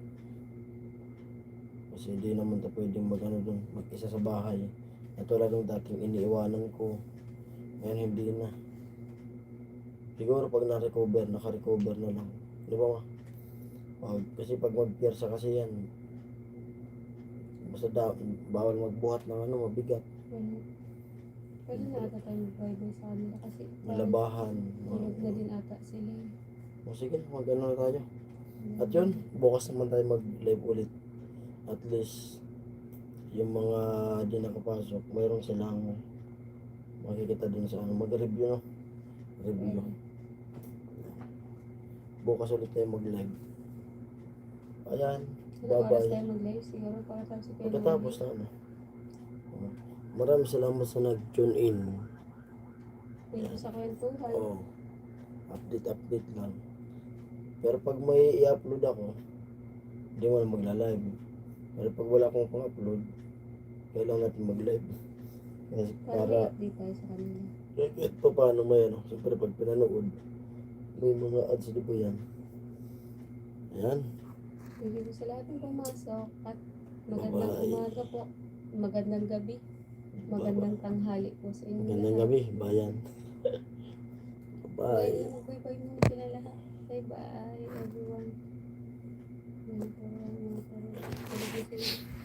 Kasi hindi naman ta pwedeng mag-isa sa bahay. Tulad ng dating iniiwanan ko. Ngayon hindi na. Siguro pag naka-recover na lang. Di ba ma? Kasi pag mag-piersa kasi yan, basta bawal magbuhat ng mabigat. Pwede na ata tayo mag-bye sa kanila kasi Malabahan. tulog na din ata sila. O sige, mag-ano na tayo. At yun, bukas naman tayo mag-live ulit. At least, yung mga di nakapasok, mayroon silang makikita din sa mag-review, no? Review. Bukas ulit tayo mag-live. Ayan, Anong oras bye-bye. tayo mag-live? Siguro pagkatapos si Kuya Pagkatapos na ano. Maraming salamat sa nag-tune in. Thank you sa kwentuhan. Oo. Update lang. Pero pag may i-upload ako, hindi mo na magla-live. Pero pag wala akong pang-upload, kailangan natin mag-live. Kasi Para may para update tayo sa kanila. kahit pa paano may siyempre pag pinanood, may mga ads di ba yan? Ayan. Thank you sa lahat ng pumasok at magandang Bye-bye. umaga po. Magandang gabi. Magandang tanghali po sa inyo. Magandang gabi, bayan. Bye. Bye muna sila lahat. Bye bye everyone. Bye bye.